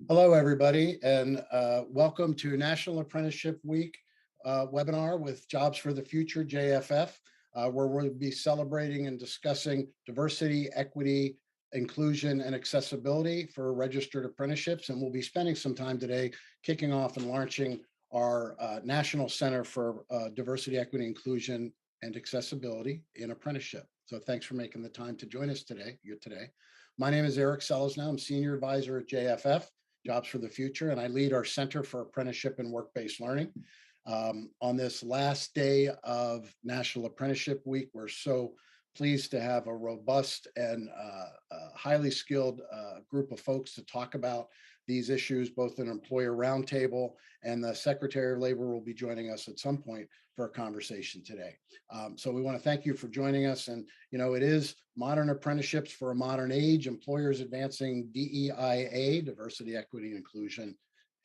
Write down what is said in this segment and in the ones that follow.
Hello, everybody, and welcome to National Apprenticeship Week webinar with Jobs for the Future, JFF, where we'll be celebrating and discussing diversity, equity, inclusion, and accessibility for registered apprenticeships. And we'll be spending some time today kicking off and launching our National Center for Diversity, Equity, Inclusion, and Accessibility in Apprenticeship. So thanks for making the time to join us today. My name is Eric Selesnow. I'm Senior Advisor at JFF. Jobs for the Future, and I lead our Center for Apprenticeship and Work-Based Learning. On this last day of National Apprenticeship Week, we're so pleased to have a robust and highly skilled group of folks to talk about these issues, both an employer roundtable, and the Secretary of Labor will be joining us at some point for a conversation today. So we want to thank you for joining us. And, you know, it is Modern Apprenticeships for a Modern Age, Employers Advancing DEIA, Diversity, Equity, Inclusion,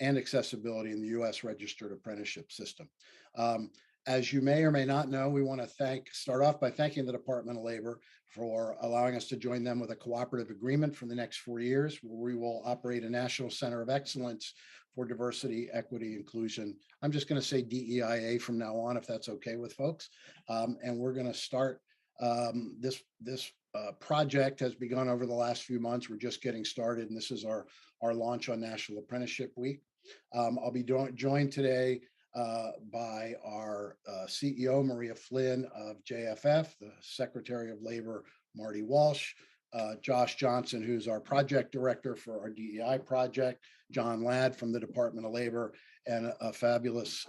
and Accessibility in the U.S. Registered Apprenticeship System. As you may or may not know, we want to start off by thanking the Department of Labor for allowing us to join them with a cooperative agreement for the next 4 years, where we will operate a National Center of Excellence for Diversity, Equity, Inclusion. I'm just going to say DEIA from now on, if that's okay with folks. And we're going to start this project has begun over the last few months. We're just getting started, and this is our launch on National Apprenticeship Week. I'll be joined today by our CEO, Maria Flynn of JFF, the Secretary of Labor, Marty Walsh, Josh Johnson, who's our project director for our DEI project, John Ladd from the Department of Labor, and a fabulous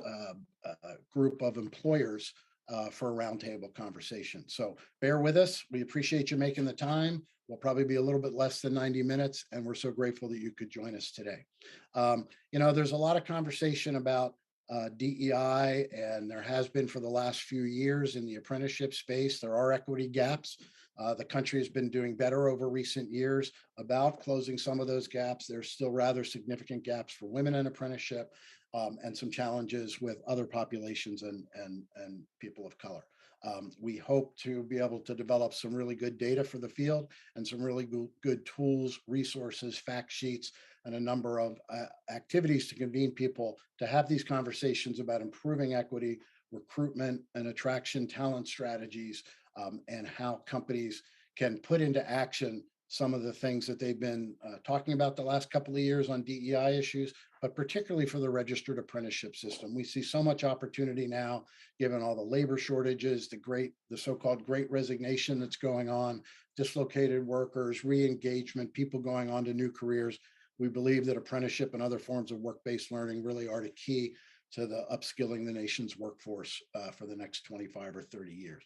group of employers for a roundtable conversation. So bear with us. We appreciate you making the time. We'll probably be a little bit less than 90 minutes, and we're so grateful that you could join us today. You know, there's a lot of conversation about DEI, and there has been for the last few years in the apprenticeship space. There are equity gaps. The country has been doing better over recent years about closing some of those gaps. There's still rather significant gaps for women in apprenticeship, and some challenges with other populations and people of color. We hope to be able to develop some really good data for the field and some really good tools, resources, fact sheets, and a number of activities to convene people to have these conversations about improving equity, recruitment and attraction talent strategies, and how companies can put into action some of the things that they've been talking about the last couple of years on DEI issues, but particularly for the registered apprenticeship system. We see so much opportunity now, given all the labor shortages, the so-called great resignation that's going on, dislocated workers, re-engagement, people going on to new careers. We believe that apprenticeship and other forms of work-based learning really are the key to the upskilling the nation's workforce for the next 25 or 30 years.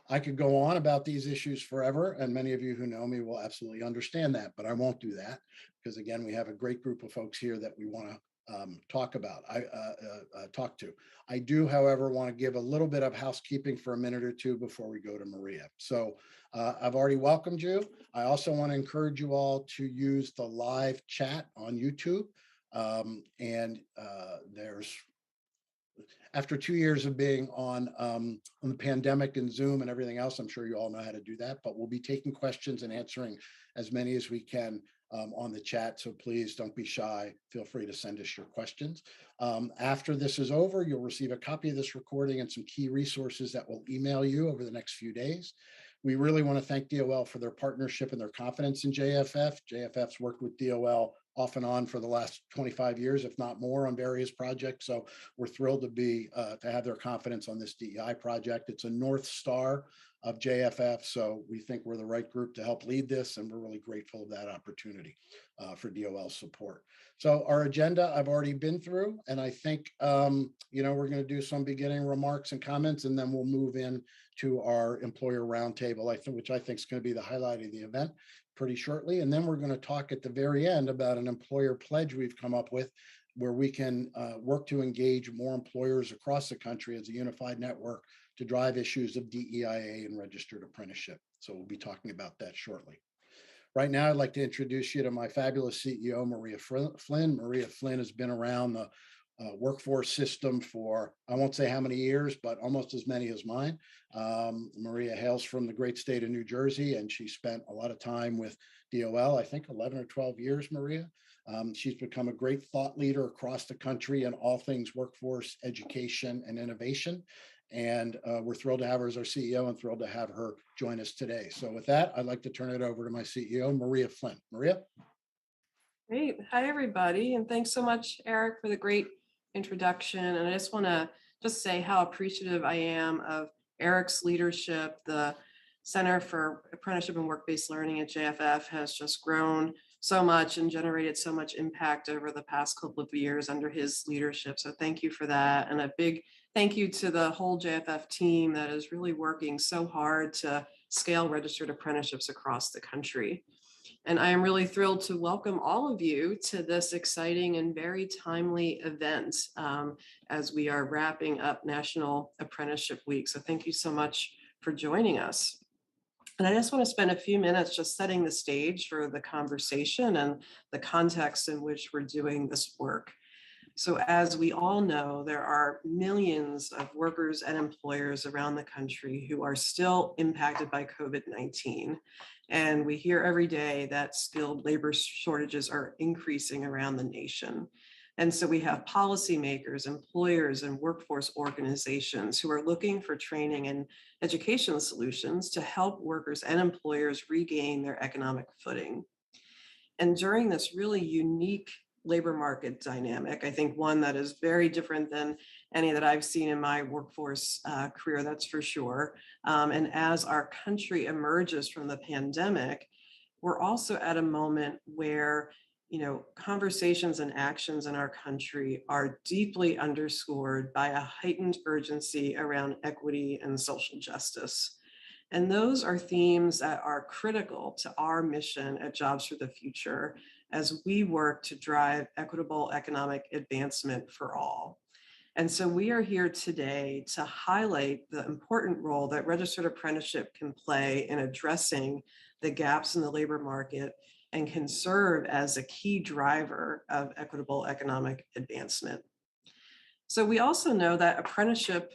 I could go on about these issues forever, and many of you who know me will absolutely understand that, but I won't do that because, again, we have a great group of folks here that we want to talk to. I do, however, want to give a little bit of housekeeping for a minute or two before we go to Maria. So I've already welcomed you. I also want to encourage you all to use the live chat on YouTube. After 2 years of being on the pandemic and Zoom and everything else, I'm sure you all know how to do that, but we'll be taking questions and answering as many as we can on the chat. So please don't be shy. Feel free to send us your questions. After this is over, you'll receive a copy of this recording and some key resources that will email you over the next few days. We really want to thank DOL for their partnership and their confidence in JFF. JFF's worked with DOL off and on for the last 25 years, if not more, on various projects. So we're thrilled to have their confidence on this DEI project. It's a North Star of JFF. So we think we're the right group to help lead this, and we're really grateful of that opportunity for DOL's support. So our agenda I've already been through, and I think you know, we're going to do some beginning remarks and comments, and then we'll move in to our employer roundtable, which I think is going to be the highlight of the event pretty shortly. And then we're going to talk at the very end about an employer pledge we've come up with, where we can work to engage more employers across the country as a unified network to drive issues of DEIA and registered apprenticeship. So we'll be talking about that shortly. Right now, I'd like to introduce you to my fabulous CEO, Maria Flynn. Maria Flynn has been around the workforce system for, I won't say how many years, but almost as many as mine. Maria hails from the great state of New Jersey, and she spent a lot of time with DOL, I think 11 or 12 years, Maria. She's become a great thought leader across the country in all things workforce, education, and innovation. And we're thrilled to have her as our CEO and thrilled to have her join us today. So with that, I'd like to turn it over to my CEO, Maria Flint. Maria? Great. Hi, everybody. And thanks so much, Eric, for the great introduction. And I just want to say how appreciative I am of Eric's leadership. The Center for Apprenticeship and Work-Based Learning at JFF has just grown so much and generated so much impact over the past couple of years under his leadership. So thank you for that. And a big thank you to the whole JFF team that is really working so hard to scale registered apprenticeships across the country. And I am really thrilled to welcome all of you to this exciting and very timely event as we are wrapping up National Apprenticeship Week. So thank you so much for joining us. And I just want to spend a few minutes just setting the stage for the conversation and the context in which we're doing this work. So as we all know, there are millions of workers and employers around the country who are still impacted by COVID-19. And we hear every day that skilled labor shortages are increasing around the nation. And so we have policymakers, employers, and workforce organizations who are looking for training and education solutions to help workers and employers regain their economic footing. And during this really unique labor market dynamic, I think one that is very different than any that I've seen in my workforce career, that's for sure. And as our country emerges from the pandemic, we're also at a moment where conversations and actions in our country are deeply underscored by a heightened urgency around equity and social justice. And those are themes that are critical to our mission at Jobs for the Future as we work to drive equitable economic advancement for all. And so we are here today to highlight the important role that registered apprenticeship can play in addressing the gaps in the labor market and can serve as a key driver of equitable economic advancement. So we also know that apprenticeship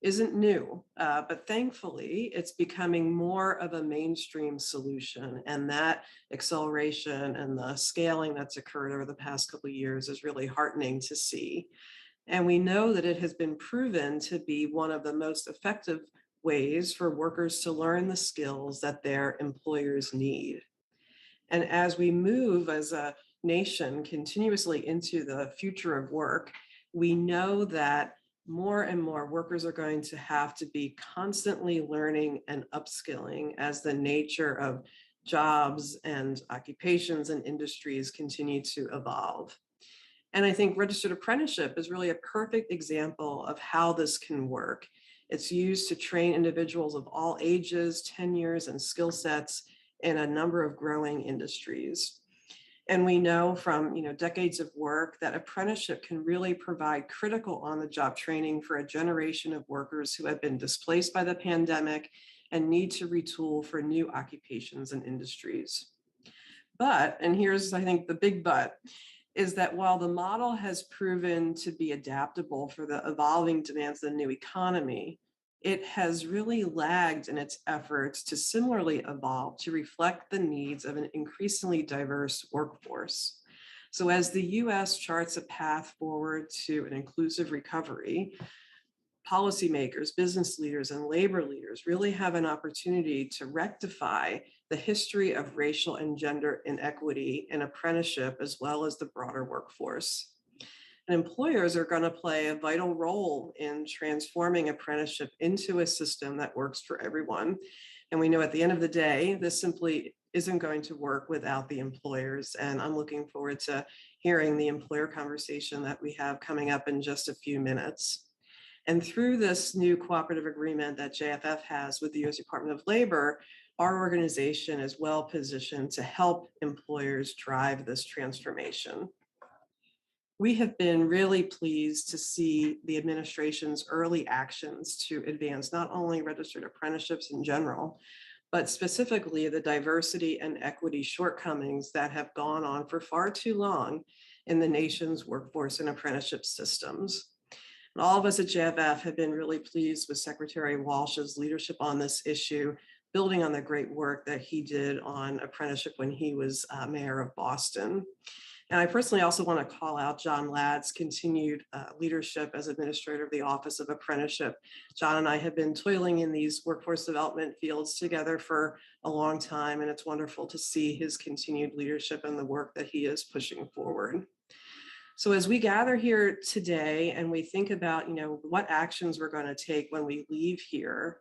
isn't new, but thankfully it's becoming more of a mainstream solution, and that acceleration and the scaling that's occurred over the past couple of years is really heartening to see. And we know that it has been proven to be one of the most effective ways for workers to learn the skills that their employers need. And as we move as a nation continuously into the future of work, we know that more and more workers are going to have to be constantly learning and upskilling as the nature of jobs and occupations and industries continue to evolve. And I think registered apprenticeship is really a perfect example of how this can work. It's used to train individuals of all ages, tenures, and skill sets in a number of growing industries. And we know from decades of work that apprenticeship can really provide critical on-the-job training for a generation of workers who have been displaced by the pandemic and need to retool for new occupations and industries. But, and here's I think the big but, is that while the model has proven to be adaptable for the evolving demands of the new economy, it has really lagged in its efforts to similarly evolve to reflect the needs of an increasingly diverse workforce. So as the US charts a path forward to an inclusive recovery, policymakers, business leaders, and labor leaders really have an opportunity to rectify the history of racial and gender inequity in apprenticeship as well as the broader workforce. And employers are going to play a vital role in transforming apprenticeship into a system that works for everyone. And we know at the end of the day, this simply isn't going to work without the employers. And I'm looking forward to hearing the employer conversation that we have coming up in just a few minutes. And through this new cooperative agreement that JFF has with the US Department of Labor, our organization is well positioned to help employers drive this transformation. We have been really pleased to see the administration's early actions to advance not only registered apprenticeships in general, but specifically the diversity and equity shortcomings that have gone on for far too long in the nation's workforce and apprenticeship systems. And all of us at JFF have been really pleased with Secretary Walsh's leadership on this issue, building on the great work that he did on apprenticeship when he was mayor of Boston. And I personally also want to call out John Ladd's continued leadership as administrator of the Office of Apprenticeship. John and I have been toiling in these workforce development fields together for a long time, and it's wonderful to see his continued leadership and the work that he is pushing forward. So as we gather here today and we think about, what actions we're going to take when we leave here,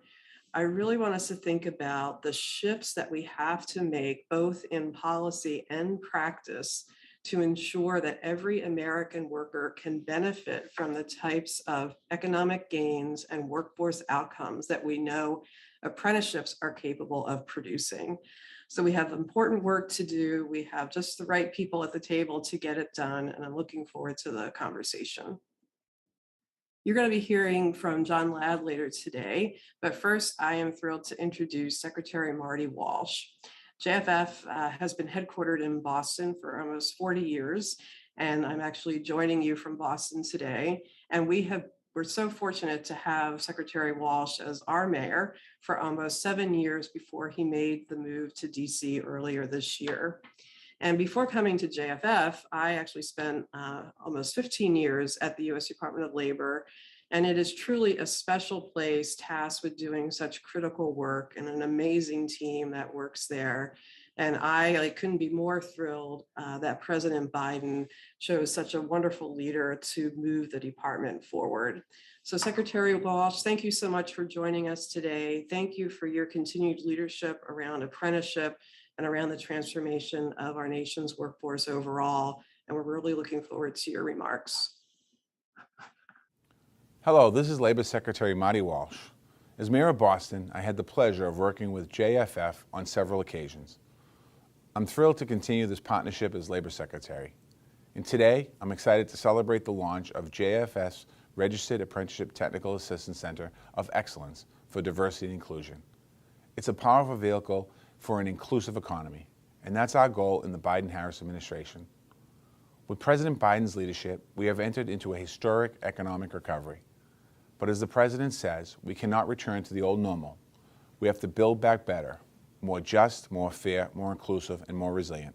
I really want us to think about the shifts that we have to make both in policy and practice to ensure that every American worker can benefit from the types of economic gains and workforce outcomes that we know apprenticeships are capable of producing. So we have important work to do. We have just the right people at the table to get it done, and I'm looking forward to the conversation. You're going to be hearing from John Ladd later today, but first I am thrilled to introduce Secretary Marty Walsh. JFF has been headquartered in Boston for almost 40 years, and I'm actually joining you from Boston today. And we're so fortunate to have Secretary Walsh as our mayor for almost 7 years before he made the move to DC earlier this year. And before coming to JFF, I actually spent almost 15 years at the US Department of Labor. And it is truly a special place tasked with doing such critical work and an amazing team that works there. And I couldn't be more thrilled that President Biden chose such a wonderful leader to move the department forward. So Secretary Walsh, thank you so much for joining us today. Thank you for your continued leadership around apprenticeship and around the transformation of our nation's workforce overall. And we're really looking forward to your remarks. Hello, this is Labor Secretary Marty Walsh. As Mayor of Boston, I had the pleasure of working with JFF on several occasions. I'm thrilled to continue this partnership as Labor Secretary. And today, I'm excited to celebrate the launch of JFF's Registered Apprenticeship Technical Assistance Center of Excellence for Diversity and Inclusion. It's a powerful vehicle for an inclusive economy, and that's our goal in the Biden-Harris administration. With President Biden's leadership, we have entered into a historic economic recovery. But as the president says, we cannot return to the old normal. We have to build back better, more just, more fair, more inclusive, and more resilient.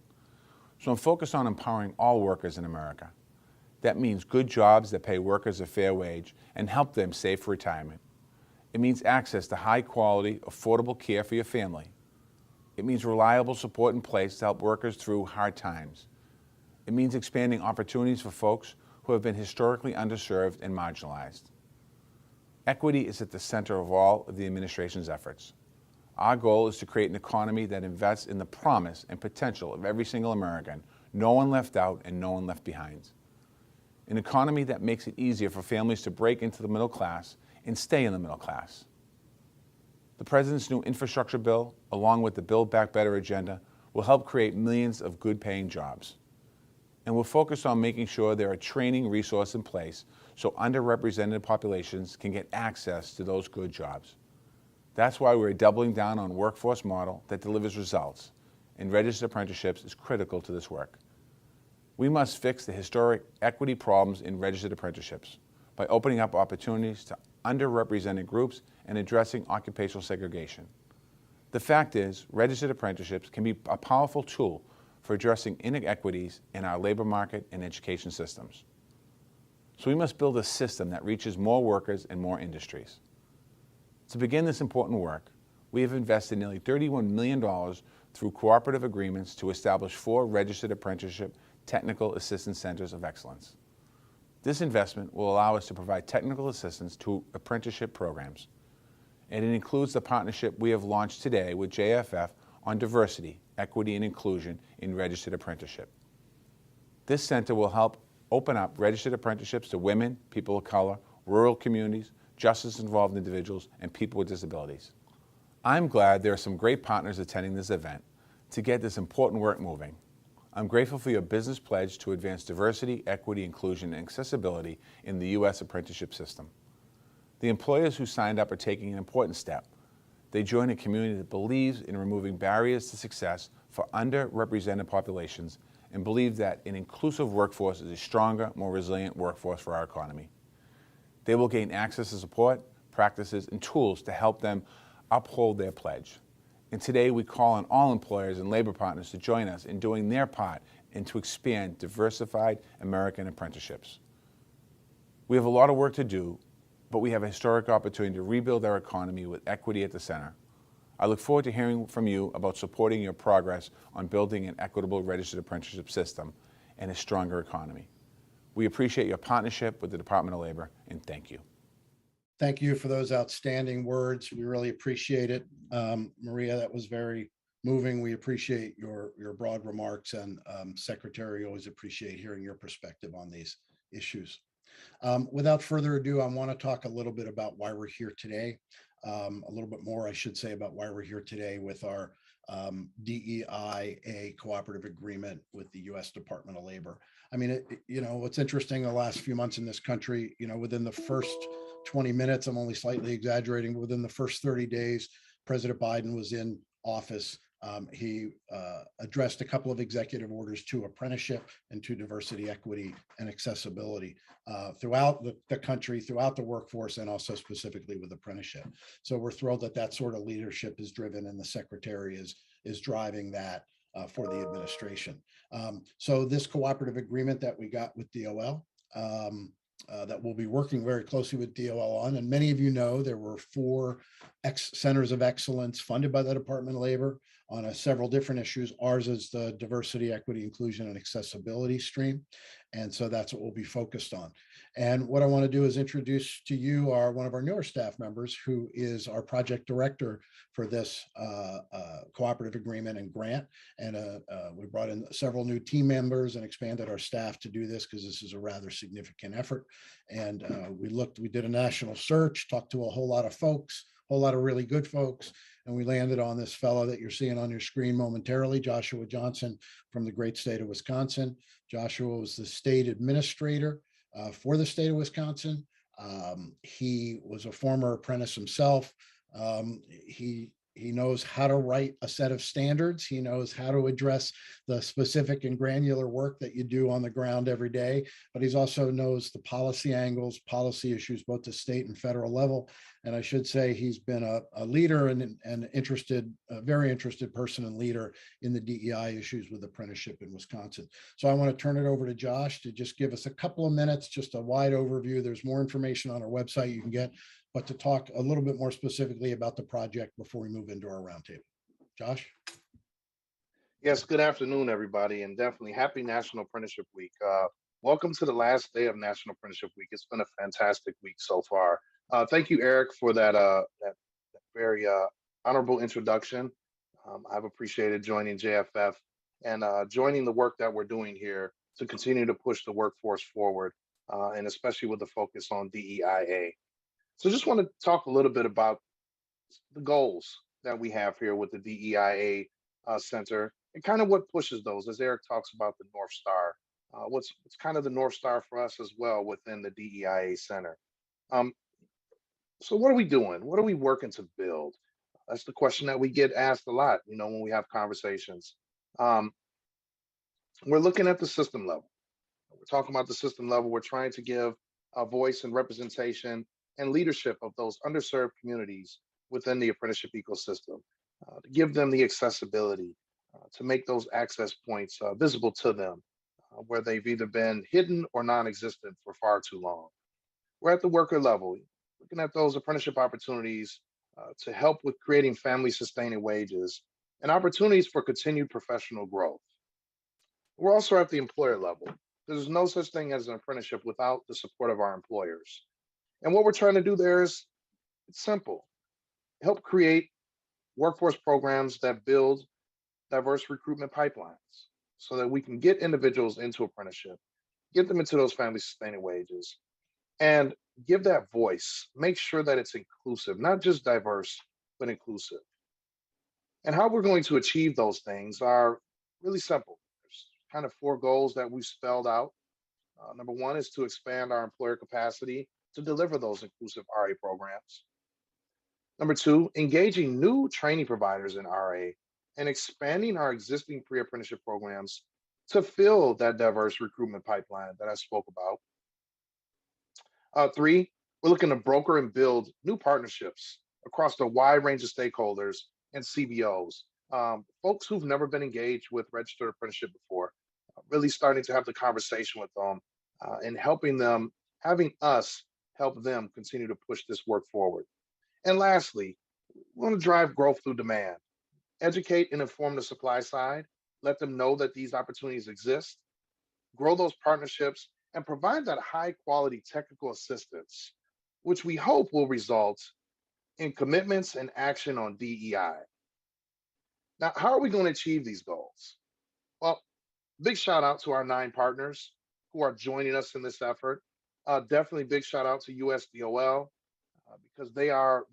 So I'm focused on empowering all workers in America. That means good jobs that pay workers a fair wage and help them save for retirement. It means access to high quality, affordable care for your family. It means reliable support in place to help workers through hard times. It means expanding opportunities for folks who have been historically underserved and marginalized. Equity is at the center of all of the administration's efforts. Our goal is to create an economy that invests in the promise and potential of every single American, no one left out and no one left behind. An economy that makes it easier for families to break into the middle class and stay in the middle class. The President's new infrastructure bill, along with the Build Back Better agenda, will help create millions of good-paying jobs. And we're focused on making sure there are training resources in place so underrepresented populations can get access to those good jobs. That's why we're doubling down on a workforce model that delivers results, and registered apprenticeships is critical to this work. We must fix the historic equity problems in registered apprenticeships by opening up opportunities to underrepresented groups and addressing occupational segregation. The fact is, registered apprenticeships can be a powerful tool for addressing inequities in our labor market and education systems. So we must build a system that reaches more workers and more industries. To begin this important work, we have invested nearly $31 million through cooperative agreements to establish 4 registered apprenticeship technical assistance centers of excellence. This investment will allow us to provide technical assistance to apprenticeship programs, and it includes the partnership we have launched today with JFF on diversity, equity, and inclusion in registered apprenticeship. This center will help open up registered apprenticeships to women, people of color, rural communities, justice-involved individuals, and people with disabilities. I'm glad there are some great partners attending this event to get this important work moving. I'm grateful for your business pledge to advance diversity, equity, inclusion, and accessibility in the U.S. apprenticeship system. The employers who signed up are taking an important step. They join a community that believes in removing barriers to success for underrepresented populations and believe that an inclusive workforce is a stronger, more resilient workforce for our economy. They will gain access to support, practices, and tools to help them uphold their pledge. And today we call on all employers and labor partners to join us in doing their part and to expand diversified American apprenticeships. We have a lot of work to do, but we have a historic opportunity to rebuild our economy with equity at the center. I look forward to hearing from you about supporting your progress on building an equitable registered apprenticeship system and a stronger economy. We appreciate your partnership with the Department of Labor, and thank you. Thank you for those outstanding words. We really appreciate it. Maria, that was very moving. We appreciate your broad remarks, and Secretary, always appreciate hearing your perspective on these issues. Without further ado, I want to talk a little bit about why we're here today. A little bit more, I should say, about why we're here today with our DEIA cooperative agreement with the U.S. Department of Labor. I mean, what's interesting the last few months in this country, within the first 20 minutes, I'm only slightly exaggerating, but within the first 30 days, President Biden was in office. He addressed a couple of executive orders to apprenticeship and to diversity, equity, and accessibility throughout the country, throughout the workforce, and also specifically with apprenticeship. So we're thrilled that that sort of leadership is driven, and the Secretary is driving that for the administration. So this cooperative agreement that we got with DOL, that we'll be working very closely with DOL on. And many of you know there were 4 centers of excellence funded by the Department of Labor on several different issues. Ours is the diversity, equity, inclusion, and accessibility stream. And so that's what we'll be focused on. And what I want to do is introduce to you one of our newer staff members, who is our project director for this cooperative agreement and grant. And we brought in several new team members and expanded our staff to do this because this is a rather significant effort. And we did a national search, talked to a whole lot of folks, a whole lot of really good folks, and we landed on this fellow that you're seeing on your screen momentarily, Joshua Johnson, from the great state of Wisconsin. Joshua was the state administrator for the state of Wisconsin. He was a former apprentice himself. He knows how to write a set of standards. He knows how to address the specific and granular work that you do on the ground every day, but he also knows the policy angles, policy issues, both the state and federal level. And I should say he's been a leader and a very interested person and leader in the DEI issues with apprenticeship in Wisconsin. So I want to turn it over to Josh to just give us a couple of minutes, just a wide overview. There's more information on our website you can get, but to talk a little bit more specifically about the project before we move into our roundtable. Josh? Yes, good afternoon, everybody, and definitely happy National Apprenticeship Week. Welcome to the last day of National Apprenticeship Week. It's been a fantastic week so far. Thank you, Eric, for that very honorable introduction. I've appreciated joining JFF and joining the work that we're doing here to continue to push the workforce forward, and especially with the focus on DEIA. So just want to talk a little bit about the goals that we have here with the DEIA Center and kind of what pushes those, as Eric talks about the North Star. What's kind of the North Star for us as well within the DEIA Center. So what are we doing? What are we working to build? That's the question that we get asked a lot, when we have conversations. We're looking at the system level. We're talking about the system level. We're trying to give a voice and representation and leadership of those underserved communities within the apprenticeship ecosystem, to give them the accessibility, to make those access points visible to them, where they've either been hidden or non-existent for far too long. We're at the worker level, looking at those apprenticeship opportunities to help with creating family-sustaining wages and opportunities for continued professional growth. We're also at the employer level. There's no such thing as an apprenticeship without the support of our employers. And what we're trying to do there is, it's simple. Help create workforce programs that build diverse recruitment pipelines so that we can get individuals into apprenticeship, get them into those family sustaining wages, and give that voice. Make sure that it's inclusive, not just diverse, but inclusive. And how we're going to achieve those things are really simple. There's kind of 4 goals that we've spelled out. Number 1 is to expand our employer capacity to deliver those inclusive RA programs. Number 2, engaging new training providers in RA and expanding our existing pre-apprenticeship programs to fill that diverse recruitment pipeline that I spoke about. Three, we're looking to broker and build new partnerships across a wide range of stakeholders and CBOs, folks who've never been engaged with registered apprenticeship before, really starting to have the conversation with them and helping them, having us help them continue to push this work forward. And lastly, we want to drive growth through demand, educate and inform the supply side, let them know that these opportunities exist, grow those partnerships, and provide that high quality technical assistance, which we hope will result in commitments and action on DEI. Now, how are we going to achieve these goals? Well, big shout out to our 9 partners who are joining us in this effort. Definitely big shout out to USDOL because they are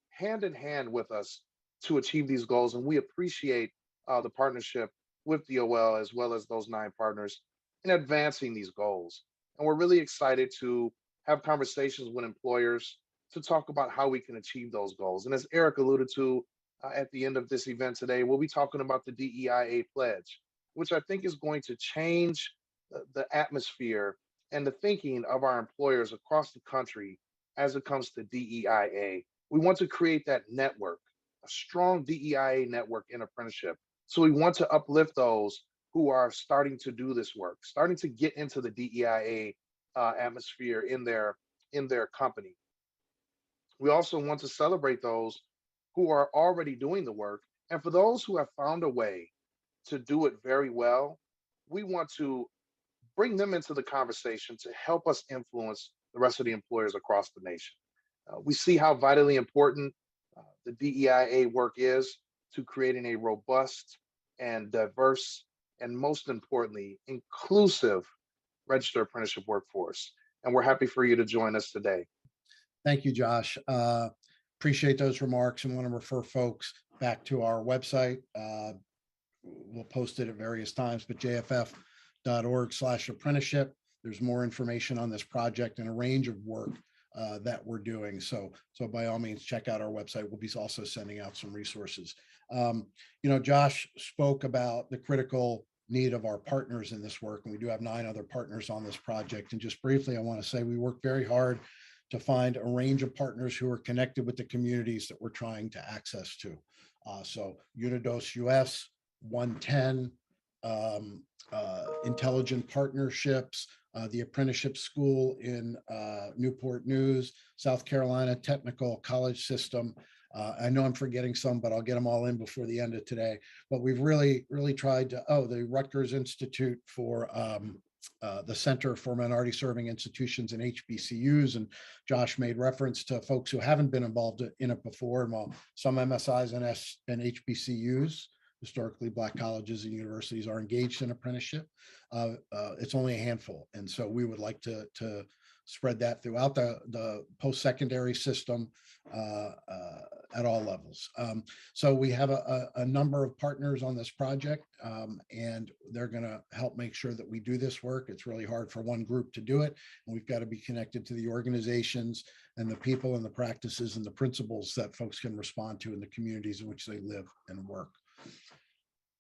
hand in hand with us to achieve these goals, and we appreciate the partnership with DOL as well as those 9 partners in advancing these goals. And we're really excited to have conversations with employers to talk about how we can achieve those goals. And as Eric alluded to at the end of this event today, we'll be talking about the DEIA pledge, which I think is going to change the atmosphere and the thinking of our employers across the country as it comes to DEIA. We want to create that network, a strong DEIA network in apprenticeship. So we want to uplift those who are starting to do this work, starting to get into the DEIA atmosphere in their company. We also want to celebrate those who are already doing the work. And for those who have found a way to do it very well, we want to bring them into the conversation to help us influence the rest of the employers across the nation. We see how vitally important the DEIA work is to creating a robust and diverse, and most importantly, inclusive registered apprenticeship workforce. And we're happy for you to join us today. Thank you, Josh. Appreciate those remarks and want to refer folks back to our website. We'll post it at various times, but jff.org/apprenticeship. There's more information on this project and a range of work that we're doing. So by all means, check out our website. We'll be also sending out some resources. Josh spoke about the critical need of our partners in this work, and we do have 9 other partners on this project. And just briefly, I want to say we work very hard to find a range of partners who are connected with the communities that we're trying to access to. So Unidos US, 110, Intelligent Partnerships, the Apprenticeship School in Newport News, South Carolina Technical College System. I know I'm forgetting some, but I'll get them all in before the end of today. But we've really tried to, the Rutgers Institute for the Center for Minority Serving Institutions and HBCUs. And Josh made reference to folks who haven't been involved in it before. And while some MSIs and HBCUs, historically Black colleges and universities, are engaged in apprenticeship, it's only a handful. And so we would like to spread that throughout the post-secondary system at all levels. So we have a number of partners on this project, and they're going to help make sure that we do this work. It's really hard for one group to do it, and we've got to be connected to the organizations and the people and the practices and the principles that folks can respond to in the communities in which they live and work.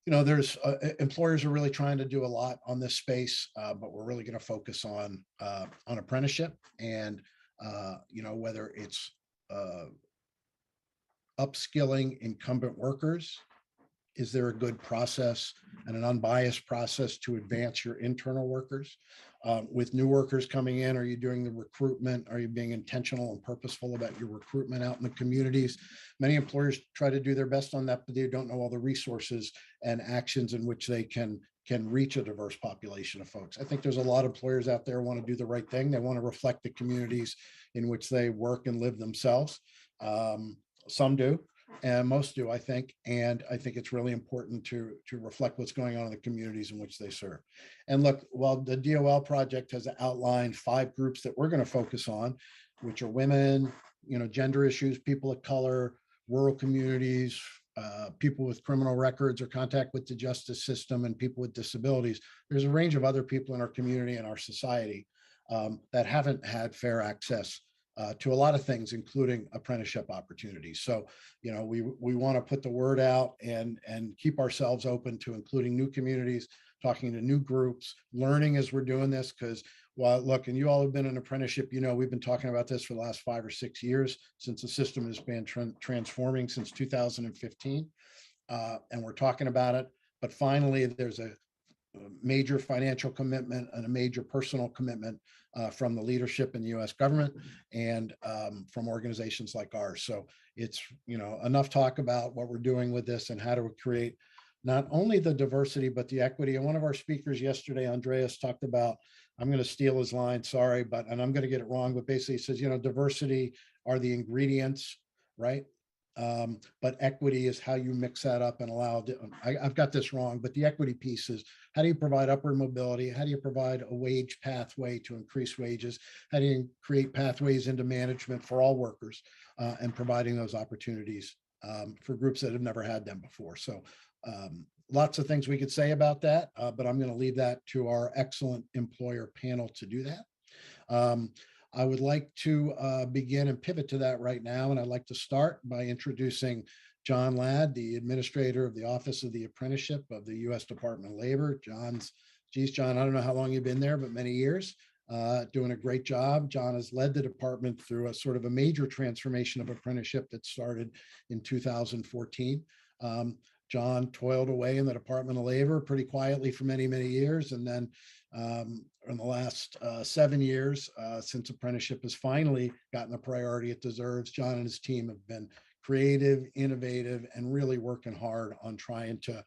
There's employers are really trying to do a lot on this space, but we're really going to focus on apprenticeship and, whether it's upskilling incumbent workers. Is there a good process and an unbiased process to advance your internal workers? With new workers coming in, are you doing the recruitment? Are you being intentional and purposeful about your recruitment out in the communities? Many employers try to do their best on that, but they don't know all the resources and actions in which they can reach a diverse population of folks. I think there's a lot of employers out there who want to do the right thing. They want to reflect the communities in which they work and live themselves. Some do. And most do, I think. And I think it's really important to reflect what's going on in the communities in which they serve. And look, while the DOL project has outlined 5 groups that we're going to focus on, which are women, gender issues, people of color, rural communities, people with criminal records or contact with the justice system, and people with disabilities, there's a range of other people in our community and our society that haven't had fair access to a lot of things, including apprenticeship opportunities. So, we want to put the word out and keep ourselves open to including new communities, talking to new groups, learning as we're doing this. Because well, look, and you all have been in apprenticeship, you know, we've been talking about this for the last 5 or 6 years since the system has been transforming since 2015. And we're talking about it. But finally, there's a major financial commitment and a major personal commitment from the leadership in the U.S. government and from organizations like ours. So it's, you know, enough talk about what we're doing with this and how to create not only the diversity, but the equity. And one of our speakers yesterday, Andreas, talked about, I'm going to steal his line, sorry, and I'm going to get it wrong, but basically he says, you know, diversity are the ingredients, right? But equity is how you mix that up and allow, I've got this wrong, but the equity piece is how do you provide upward mobility? How do you provide a wage pathway to increase wages? How do you create pathways into management for all workers and providing those opportunities for groups that have never had them before? So lots of things we could say about that, but I'm going to leave that to our excellent employer panel to do that. I would like to begin and pivot to that right now. And I'd like to start by introducing John Ladd, the administrator of the Office of the Apprenticeship of the U.S. Department of Labor. John, I don't know how long you've been there, but many years, doing a great job. John has led the department through a sort of a major transformation of apprenticeship that started in 2014. John toiled away in the Department of Labor pretty quietly for many, many years. And then in the last 7 years, since apprenticeship has finally gotten the priority it deserves, John and his team have been creative, innovative, and really working hard on trying to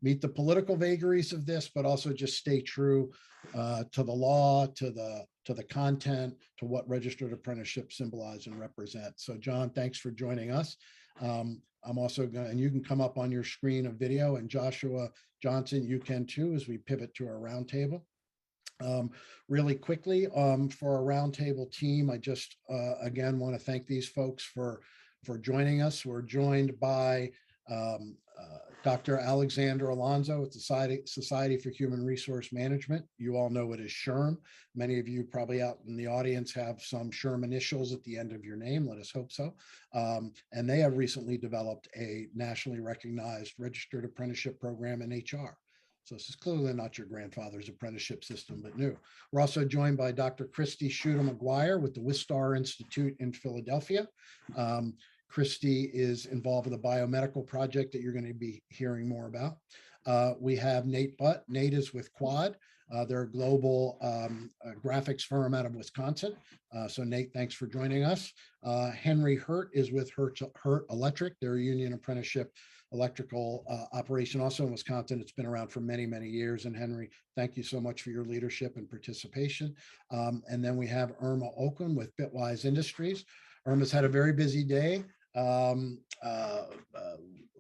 meet the political vagaries of this, but also just stay true to the law, to the content, to what registered apprenticeship symbolize and represent. So John, thanks for joining us. I'm also going to, and you can come up on your screen a video, and Joshua Johnson, you can too, as we pivot to our roundtable. Really quickly, for our roundtable team, I just, again, want to thank these folks for joining us. We're joined by Dr. Alexander Alonso at the Society for Human Resource Management. You all know it as SHRM. Many of you probably out in the audience have some SHRM initials at the end of your name. Let us hope so. And they have recently developed a nationally recognized registered apprenticeship program in HR. So this is clearly not your grandfather's apprenticeship system, but new. We're also joined by Dr. Christy Schuter McGuire with the Wistar Institute in Philadelphia. Christy is involved with a biomedical project that you're going to be hearing more about. We have Nate Butt. Nate is with Quad. They're a global graphics firm out of Wisconsin. So Nate, thanks for joining us. Henry Hurt is with Hurt Electric. They're a union apprenticeship electrical operation also in Wisconsin. It's been around for many, many years. And Henry, thank you so much for your leadership and participation. And then we have Irma Oakland with Bitwise Industries. Irma's had a very busy day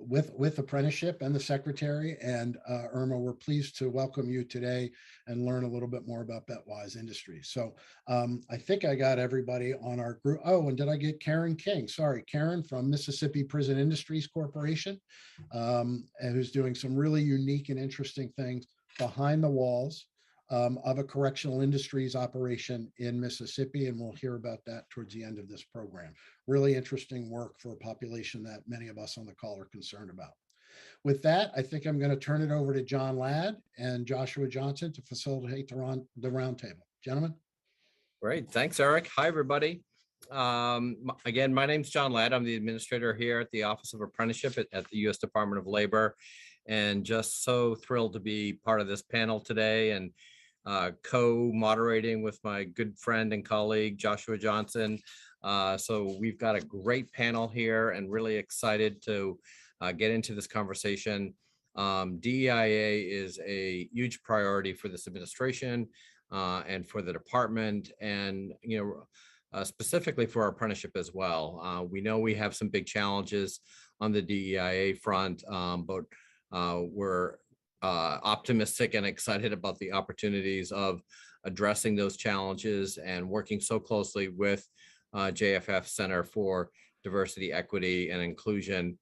with apprenticeship and the secretary. And Irma, we're pleased to welcome you today and learn a little bit more about Bitwise Industries. So I think I got everybody on our group. Oh, and did I get Karen King? Sorry, Karen from Mississippi Prison Industries Corporation, and who's doing some really unique and interesting things behind the walls of a correctional industries operation in Mississippi, and we'll hear about that towards the end of this program. Really interesting work for a population that many of us on the call are concerned about. With that, I think I'm going to turn it over to John Ladd and Joshua Johnson to facilitate the roundtable. Gentlemen. Great. Thanks, Eric. Hi, everybody. Again, my name's John Ladd. I'm the administrator here at the Office of Apprenticeship at the U.S. Department of Labor, and just so thrilled to be part of this panel today and co-moderating with my good friend and colleague, Joshua Johnson. So we've got a great panel here and really excited to get into this conversation. DEIA is a huge priority for this administration and for the department, and specifically for our apprenticeship as well. We know we have some big challenges on the DEIA front, but we're optimistic and excited about the opportunities of addressing those challenges and working so closely with JFF Center for Diversity, Equity, and Inclusion.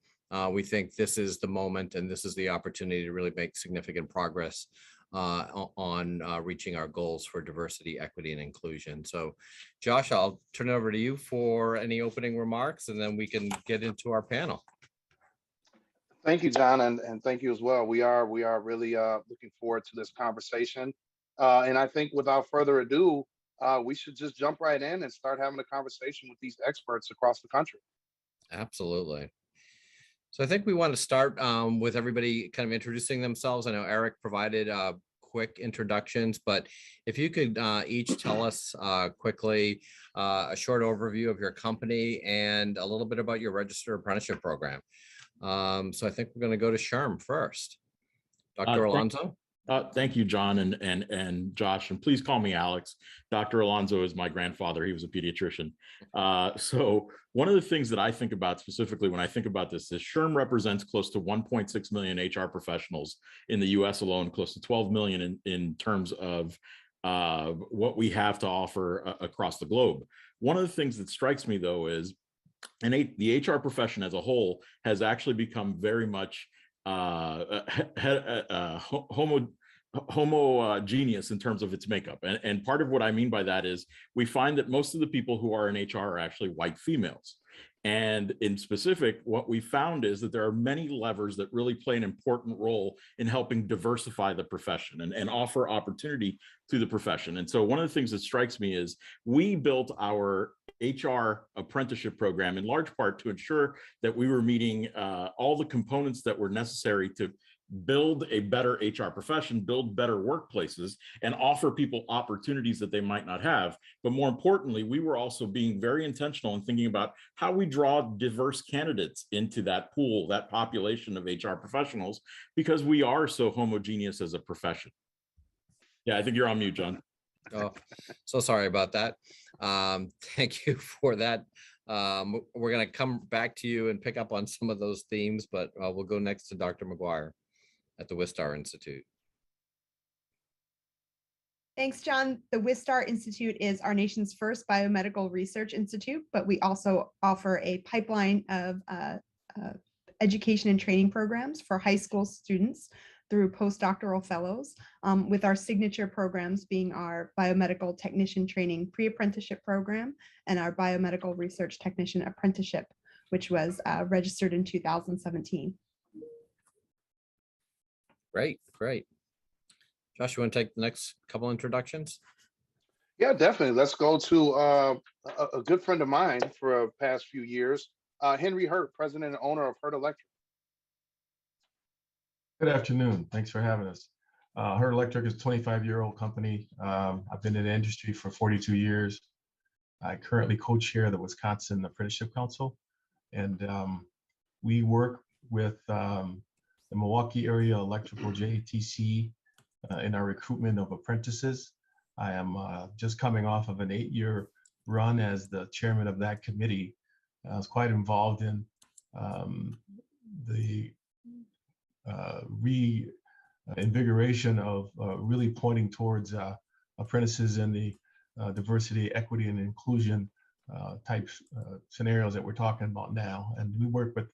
We think this is the moment and this is the opportunity to really make significant progress on reaching our goals for diversity, equity, and inclusion. So Josh, I'll turn it over to you for any opening remarks, and then we can get into our panel. Thank you, John, and thank you as well. We are really looking forward to this conversation. And I think without further ado, we should just jump right in and start having a conversation with these experts across the country. Absolutely. So I think we want to start with everybody kind of introducing themselves. I know Eric provided quick introductions, but if you could each tell us quickly a short overview of your company and a little bit about your registered apprenticeship program. So I think we're going to go to Sherm first. Dr. Alonso. Thank you, John and Josh, and please call me Alex. Dr. Alonso is my grandfather. He was a pediatrician. So one of the things that I think about specifically when I think about this is SHRM represents close to 1.6 million HR professionals in the US alone, close to 12 million in terms of what we have to offer across the globe. One of the things that strikes me, though, is the HR profession as a whole has actually become very much homogeneous in terms of its makeup. And part of what I mean by that is we find that most of the people who are in HR are actually white females. And in specific, what we found is that there are many levers that really play an important role in helping diversify the profession and offer opportunity to the profession. And so one of the things that strikes me is we built our HR apprenticeship program in large part to ensure that we were meeting all the components that were necessary to build a better HR profession, build better workplaces, and offer people opportunities that they might not have. But more importantly, we were also being very intentional in thinking about how we draw diverse candidates into that pool, that population of HR professionals, because we are so homogeneous as a profession. Yeah, I think you're on mute, John. Oh, so sorry about that. Thank you for that. We're going to come back to you and pick up on some of those themes, but we'll go next to Dr. McGuire at the Wistar Institute. Thanks, John. The Wistar Institute is our nation's first biomedical research institute, but we also offer a pipeline of education and training programs for high school students through postdoctoral fellows, with our signature programs being our biomedical technician training pre-apprenticeship program and our biomedical research technician apprenticeship, which was registered in 2017. Great, great. Josh, you want to take the next couple introductions? Yeah, definitely. Let's go to a good friend of mine for the past few years, Henry Hurt, president and owner of Hurt Electric. Good afternoon. Thanks for having us. Hurt Electric is a 25-year-old company. I've been in the industry for 42 years. I currently co-chair the Wisconsin Apprenticeship Council, and we work with the Milwaukee area electrical JATC in our recruitment of apprentices. I am just coming off of an 8-year run as the chairman of that committee. I was quite involved in the reinvigoration of really pointing towards apprentices in the diversity, equity, and inclusion type scenarios that we're talking about now. And we work with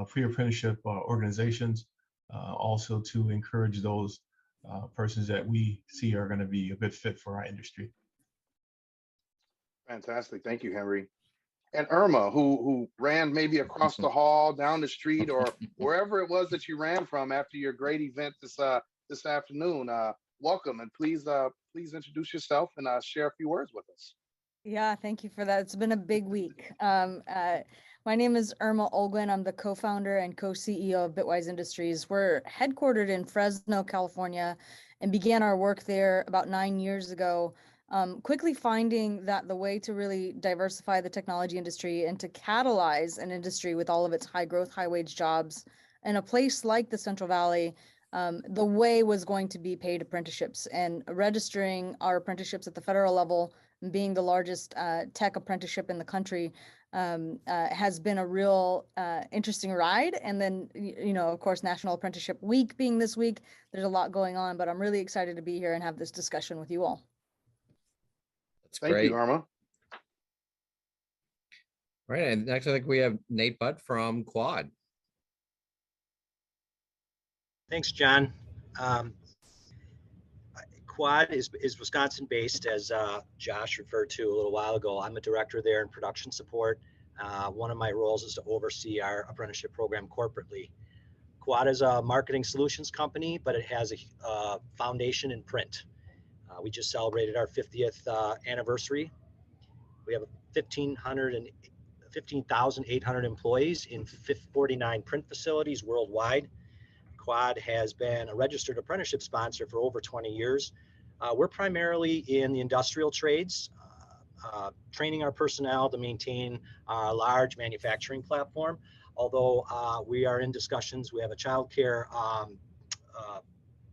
pre-apprenticeship organizations also to encourage those persons that we see are going to be a good fit for our industry. Fantastic. Thank you, Henry. And Irma, who ran maybe across the hall, down the street, or wherever it was that you ran from after your great event this afternoon. Welcome, and please introduce yourself and share a few words with us. Yeah, thank you for that. It's been a big week. My name is Irma Olguin. I'm the co-founder and co-CEO of Bitwise Industries. We're headquartered in Fresno, California, and began our work there about 9 years ago. Quickly finding that the way to really diversify the technology industry and to catalyze an industry with all of its high growth, high wage jobs in a place like the Central Valley, the way was going to be paid apprenticeships, and registering our apprenticeships at the federal level, being the largest tech apprenticeship in the country, has been a real interesting ride. And then, of course, National Apprenticeship Week being this week, there's a lot going on, but I'm really excited to be here and have this discussion with you all. Thank Great. you, Irma. Right, and next I think we have Nate Butt from Quad. Thanks, John. Quad is Wisconsin-based, as Josh referred to a little while ago. I'm a director there in production support. One of my roles is to oversee our apprenticeship program corporately. Quad is a marketing solutions company, but it has a foundation in print. We just celebrated our 50th anniversary. We have 15,800 employees in 49 print facilities worldwide. Quad has been a registered apprenticeship sponsor for over 20 years. We're primarily in the industrial trades, training our personnel to maintain our large manufacturing platform. Although we are in discussions, we have a childcare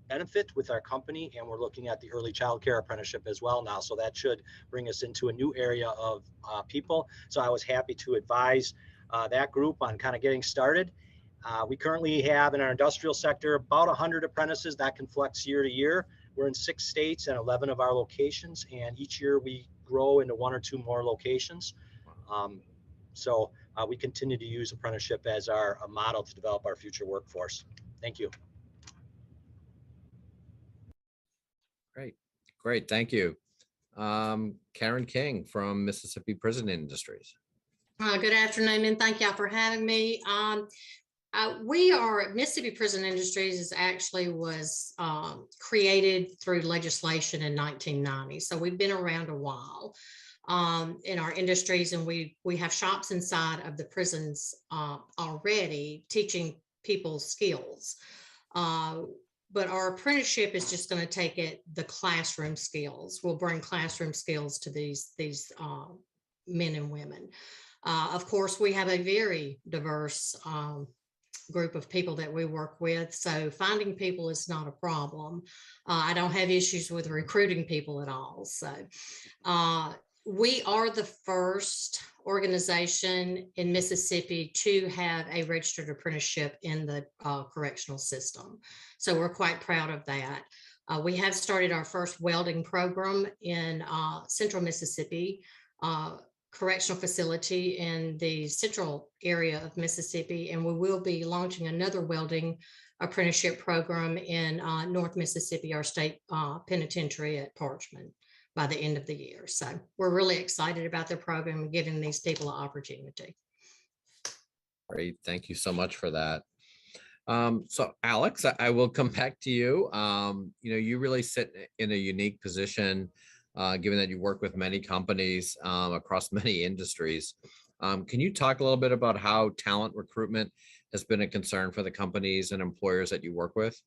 benefit with our company, and we're looking at the early childcare apprenticeship as well now. So that should bring us into a new area of people. So I was happy to advise that group on kind of getting started. We currently have in our industrial sector about 100 apprentices. That can flex year to year. We're in 6 states and 11 of our locations, and each year we grow into 1 or 2 more locations. So we continue to use apprenticeship as our model to develop our future workforce. Thank you. Great, thank you. Karen King from Mississippi Prison Industries. Good afternoon, and thank y'all for having me. We are Mississippi Prison Industries was created through legislation in 1990, so we've been around a while in our industries, and we have shops inside of the prisons already teaching people skills. But our apprenticeship is just going to take the classroom skills. We'll bring classroom skills to these men and women. Of course, we have a very diverse group of people that we work with, so finding people is not a problem. I don't have issues with recruiting people at all. So we are the first organization in Mississippi to have a registered apprenticeship in the correctional system. So we're quite proud of that. We have started our first welding program in Central Mississippi, correctional facility in the central area of Mississippi, and we will be launching another welding apprenticeship program in North Mississippi, our state penitentiary at Parchman, by the end of the year. So we're really excited about the program and giving these people an opportunity. Great, thank you so much for that. So Alex, I will come back to you. You really sit in a unique position, given that you work with many companies across many industries. Can you talk a little bit about how talent recruitment has been a concern for the companies and employers that you work with?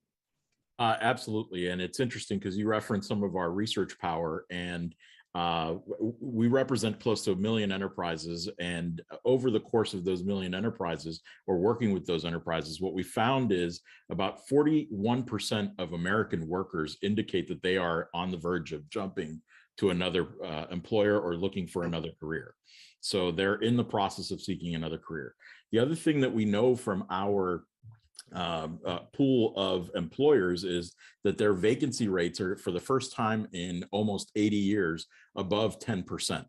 Absolutely. And it's interesting because you referenced some of our research power, and we represent close to 1 million enterprises. And over the course of those 1 million enterprises, or working with those enterprises, what we found is about 41% of American workers indicate that they are on the verge of jumping to another employer or looking for another career. So they're in the process of seeking another career. The other thing that we know from our pool of employers is that their vacancy rates are, for the first time in almost 80 years, above 10%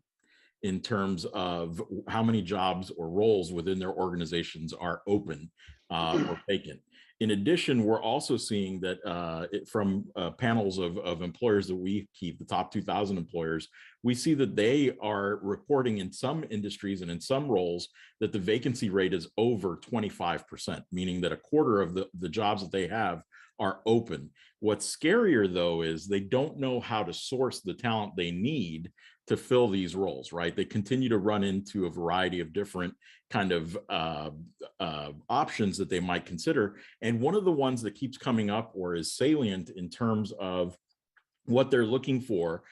in terms of how many jobs or roles within their organizations are open or vacant. In addition, we're also seeing that from panels of employers that we keep, the top 2,000 employers, we see that they are reporting in some industries and in some roles that the vacancy rate is over 25%, meaning that a quarter of the jobs that they have are open. What's scarier, though, is they don't know how to source the talent they need to fill these roles, right? They continue to run into a variety of different kind of options that they might consider. And one of the ones that keeps coming up or is salient in terms of what they're looking for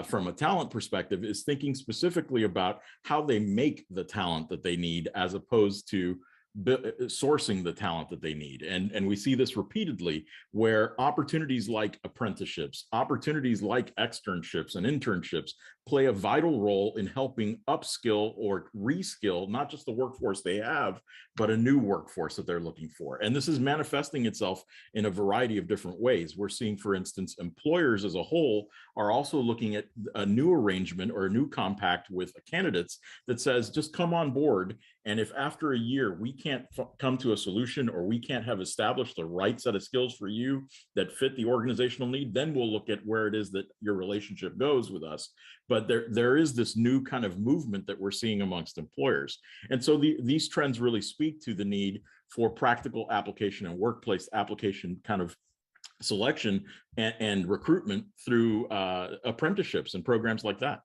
from a talent perspective is thinking specifically about how they make the talent that they need, as opposed to sourcing the talent that they need. And we see this repeatedly, where opportunities like apprenticeships, opportunities like externships and internships play a vital role in helping upskill or reskill not just the workforce they have, but a new workforce that they're looking for. And this is manifesting itself in a variety of different ways. We're seeing, for instance, employers as a whole are also looking at a new arrangement or a new compact with candidates that says, just come on board And if after a year we can't come to a solution, or we can't have established the right set of skills for you that fit the organizational need, then we'll look at where it is that your relationship goes with us. But there is this new kind of movement that we're seeing amongst employers. And so these trends really speak to the need for practical application and workplace application kind of selection and recruitment through apprenticeships and programs like that.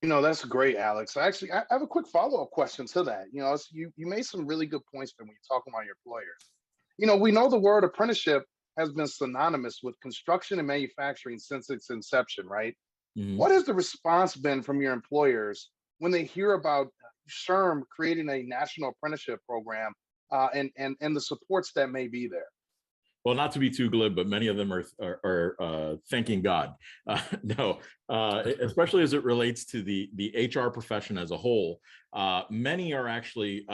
That's great, Alex. I have a quick follow-up question to that. You made some really good points when you're talking about your employers. We know the word apprenticeship has been synonymous with construction and manufacturing since its inception, right? Mhm. What has the response been from your employers when they hear about SHRM creating a national apprenticeship program and the supports that may be there? Well, not to be too glib, but many of them are thanking God. No, especially as it relates to the HR profession as a whole. Many are actually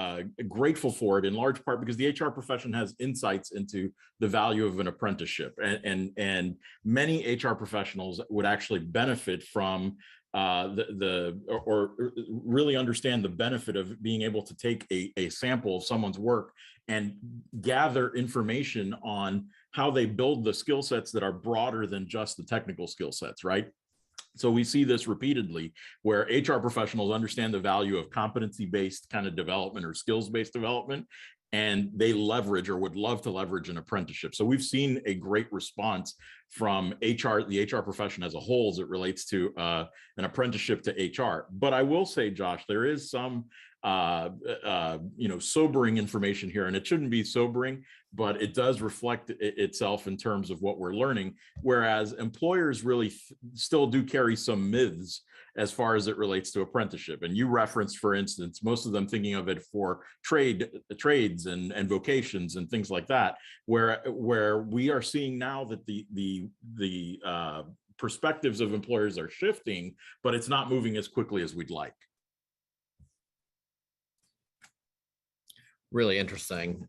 grateful for it, in large part because the HR profession has insights into the value of an apprenticeship, and many HR professionals would actually benefit from or really understand the benefit of being able to take a sample of someone's work and gather information on how they build the skill sets that are broader than just the technical skill sets, right? So we see this repeatedly where HR professionals understand the value of competency-based kind of development or skills-based development, and they leverage or would love to leverage an apprenticeship. So we've seen a great response from the HR profession as a whole as it relates to an apprenticeship to HR. But I will say, Josh, there is some sobering information here, and it shouldn't be sobering, but it does reflect itself in terms of what we're learning. Whereas employers really still do carry some myths as far as it relates to apprenticeship. And you referenced, for instance, most of them thinking of it for trades and vocations and things like that, where we are seeing now that the perspectives of employers are shifting, but it's not moving as quickly as we'd like. Really interesting.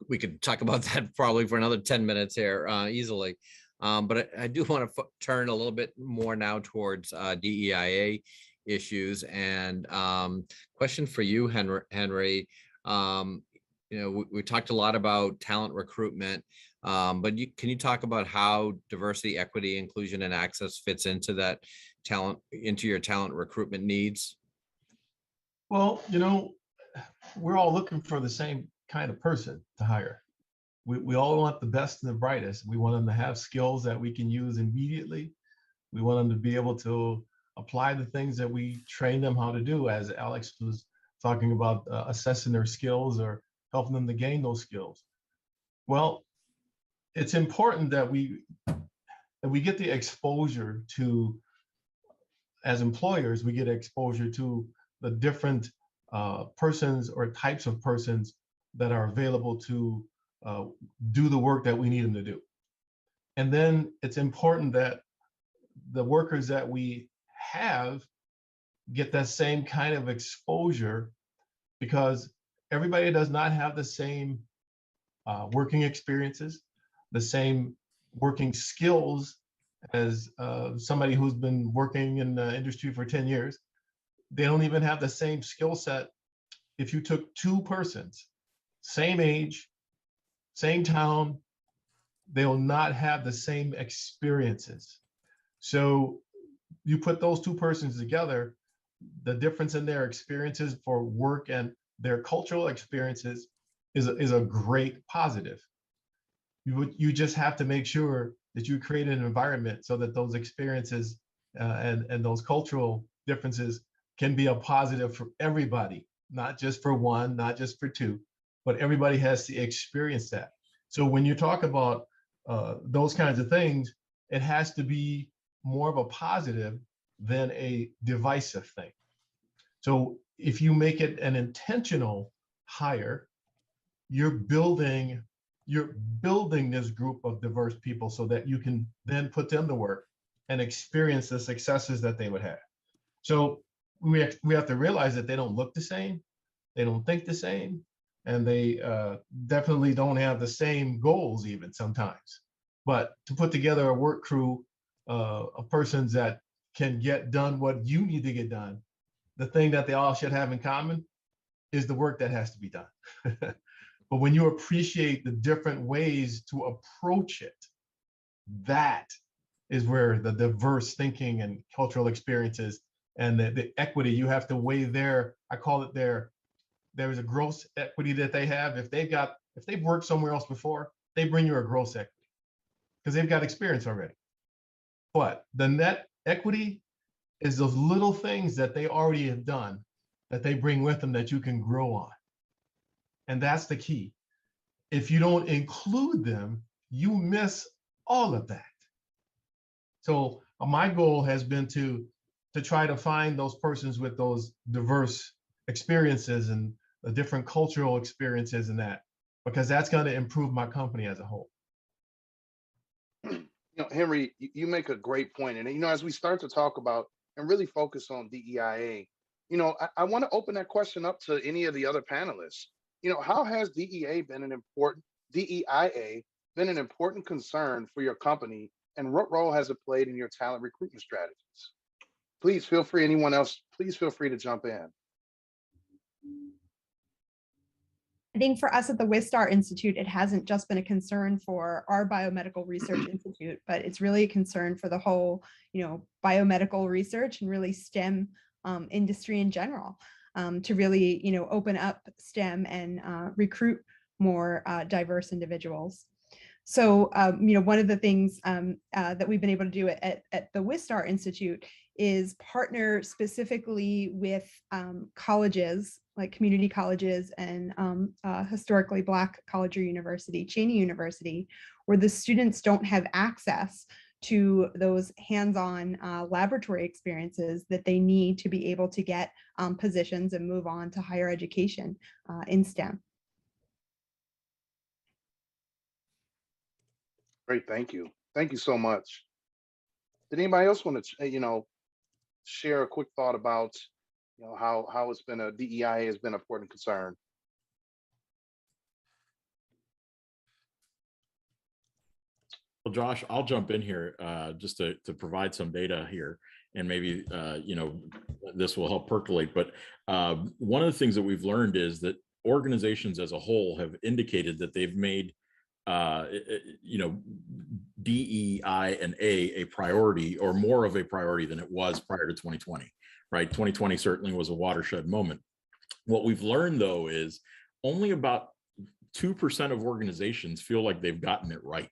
We could talk about that probably for another 10 minutes here easily. But I do want to turn a little bit more now towards DEIA issues. And question for you, Henry. We talked a lot about talent recruitment, but can you talk about how diversity, equity, inclusion, and access fits into that into your talent recruitment needs? Well, we're all looking for the same kind of person to hire. We all want the best and the brightest. We want them to have skills that we can use immediately. We want them to be able to apply the things that we train them how to do, as Alex was talking about, assessing their skills or helping them to gain those skills. Well, it's important that we get the exposure to, as employers, we get exposure to the different persons or types of persons that are available to do the work that we need them to do. And then it's important that the workers that we have get that same kind of exposure, because everybody does not have the same working experiences, the same working skills as somebody who's been working in the industry for 10 years. They don't even have the same skill set. If you took two persons, same age, same town, they will not have the same experiences. So you put those two persons together, the difference in their experiences for work and their cultural experiences is a great positive. You just have to make sure that you create an environment so that those experiences and those cultural differences can be a positive for everybody, not just for one, not just for two, but everybody has to experience that. So when you talk about those kinds of things, it has to be more of a positive than a divisive thing. So if you make it an intentional hire, you're building this group of diverse people so that you can then put them to work and experience the successes that they would have. So we have to realize that they don't look the same, they don't think the same, and they definitely don't have the same goals even sometimes. But to put together a work crew of persons that can get done what you need to get done, the thing that they all should have in common is the work that has to be done. But when you appreciate the different ways to approach it, that is where the diverse thinking and cultural experiences and the equity you have to weigh there. I call it there is a gross equity that they have. If they've worked somewhere else before, they bring you a gross equity because they've got experience already. But the net equity is those little things that they already have done that they bring with them that you can grow on. And that's the key. If you don't include them, you miss all of that. So my goal has been to try to find those persons with those diverse experiences and the different cultural experiences and that, because that's going to improve my company as a whole. Henry, you make a great point. And, as we start to talk about and really focus on DEIA, I want to open that question up to any of the other panelists. How has DEIA been an important concern for your company, and what role has it played in your talent recruitment strategies? Please feel free, anyone else, please feel free to jump in. I think for us at the Wistar Institute, it hasn't just been a concern for our biomedical research institute, but it's really a concern for the whole, biomedical research and really STEM industry in general, to really, open up STEM and recruit more diverse individuals. So, one of the things that we've been able to do at the Wistar Institute is partner specifically with colleges, like community colleges and historically Black college or university, Cheney University, where the students don't have access to those hands-on laboratory experiences that they need to be able to get positions and move on to higher education in STEM. Great, thank you. Thank you so much. Did anybody else want to, share a quick thought about, how it's been DEIA has been an important concern? Well, Josh, I'll jump in here just to provide some data here, and maybe this will help percolate. But one of the things that we've learned is that organizations as a whole have indicated that they've made DEI and a priority, or more of a priority than it was prior to 2020, right? 2020 certainly was a watershed moment. What we've learned, though, is only about 2% of organizations feel like they've gotten it right.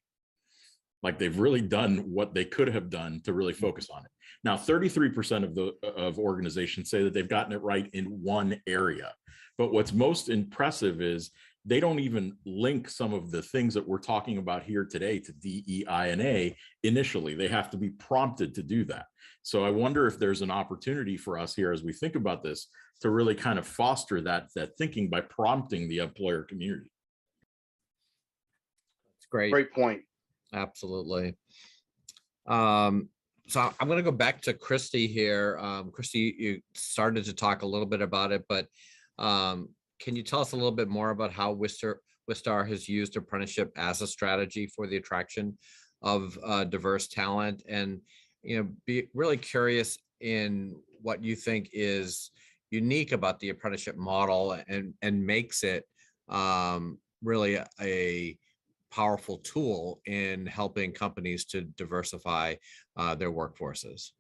Like they've really done what they could have done to really focus on it. Now, 33% of organizations say that they've gotten it right in one area. But what's most impressive is they don't even link some of the things that we're talking about here today to DEI and A initially. They have to be prompted to do that. So I wonder if there's an opportunity for us here as we think about this to really kind of foster that thinking by prompting the employer community. That's great. Great point. Absolutely. So I'm going to go back to Christy here. Christy, you started to talk a little bit about it, but can you tell us a little bit more about how Wistar has used apprenticeship as a strategy for the attraction of diverse talent, and be really curious in what you think is unique about the apprenticeship model and makes it really a powerful tool in helping companies to diversify their workforces.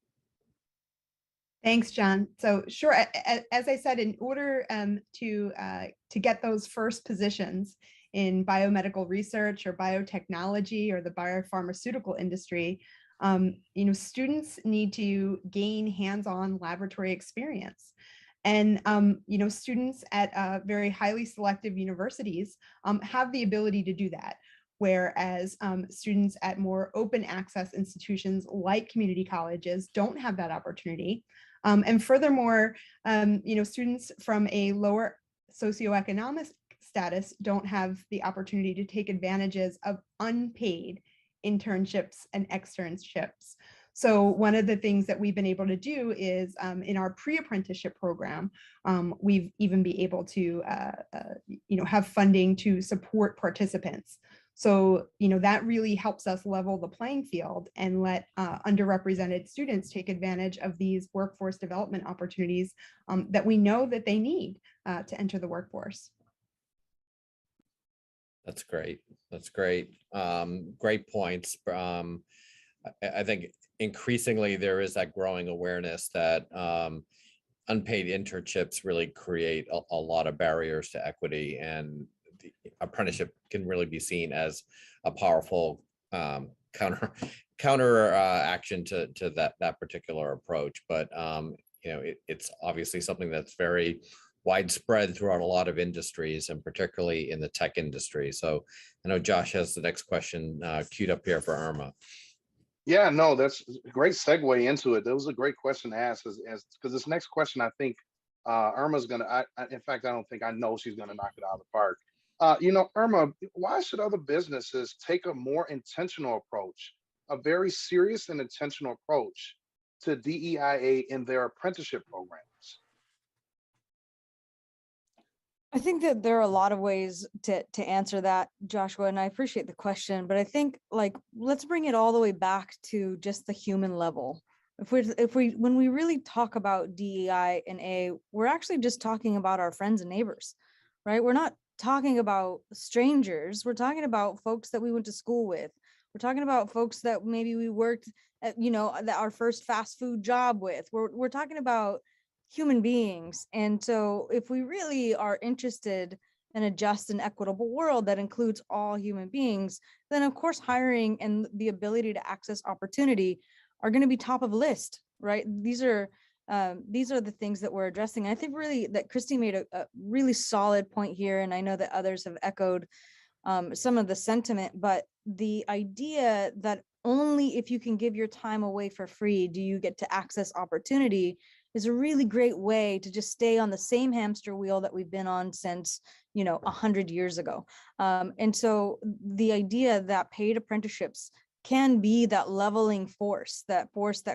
Thanks, John. So sure, as I said, in order to get those first positions in biomedical research or biotechnology or the biopharmaceutical industry, students need to gain hands-on laboratory experience. And students at very highly selective universities have the ability to do that, whereas students at more open access institutions like community colleges don't have that opportunity. And furthermore, students from a lower socioeconomic status don't have the opportunity to take advantages of unpaid internships and externships. So one of the things that we've been able to do is in our pre-apprenticeship program, we've even been able to have funding to support participants. So, that really helps us level the playing field and let underrepresented students take advantage of these workforce development opportunities that we know that they need to enter the workforce. That's great. That's great. Great points. I think increasingly there is that growing awareness that unpaid internships really create a lot of barriers to equity, and the apprenticeship can really be seen as a powerful counter action to that particular approach. But it's obviously something that's very widespread throughout a lot of industries, and particularly in the tech industry. So I know Josh has the next question queued up here for Irma. Yeah, no, that's a great segue into it. That was a great question to ask, because this next question, I think Irma's gonna. In fact, I don't think I know she's gonna knock it out of the park. Irma, why should other businesses take a more intentional approach, a very serious and intentional approach to DEIA in their apprenticeship programs? I think that there are a lot of ways to answer that, Joshua, and I appreciate the question, but I think let's bring it all the way back to just the human level. When we really talk about DEI and A, we're actually just talking about our friends and neighbors, right? We're not talking about strangers. We're talking about folks that we went to school with. We're talking about folks that maybe we worked at, that our first fast food job with. We're talking about human beings. And so if we really are interested in a just and equitable world that includes all human beings, then of course hiring and the ability to access opportunity are going to be top of list, right? These are the things that we're addressing. I think really that Christy made a really solid point here, and I know that others have echoed some of the sentiment, but the idea that only if you can give your time away for free do you get to access opportunity is a really great way to just stay on the same hamster wheel that we've been on since 100 years ago. And so the idea that paid apprenticeships can be that leveling force that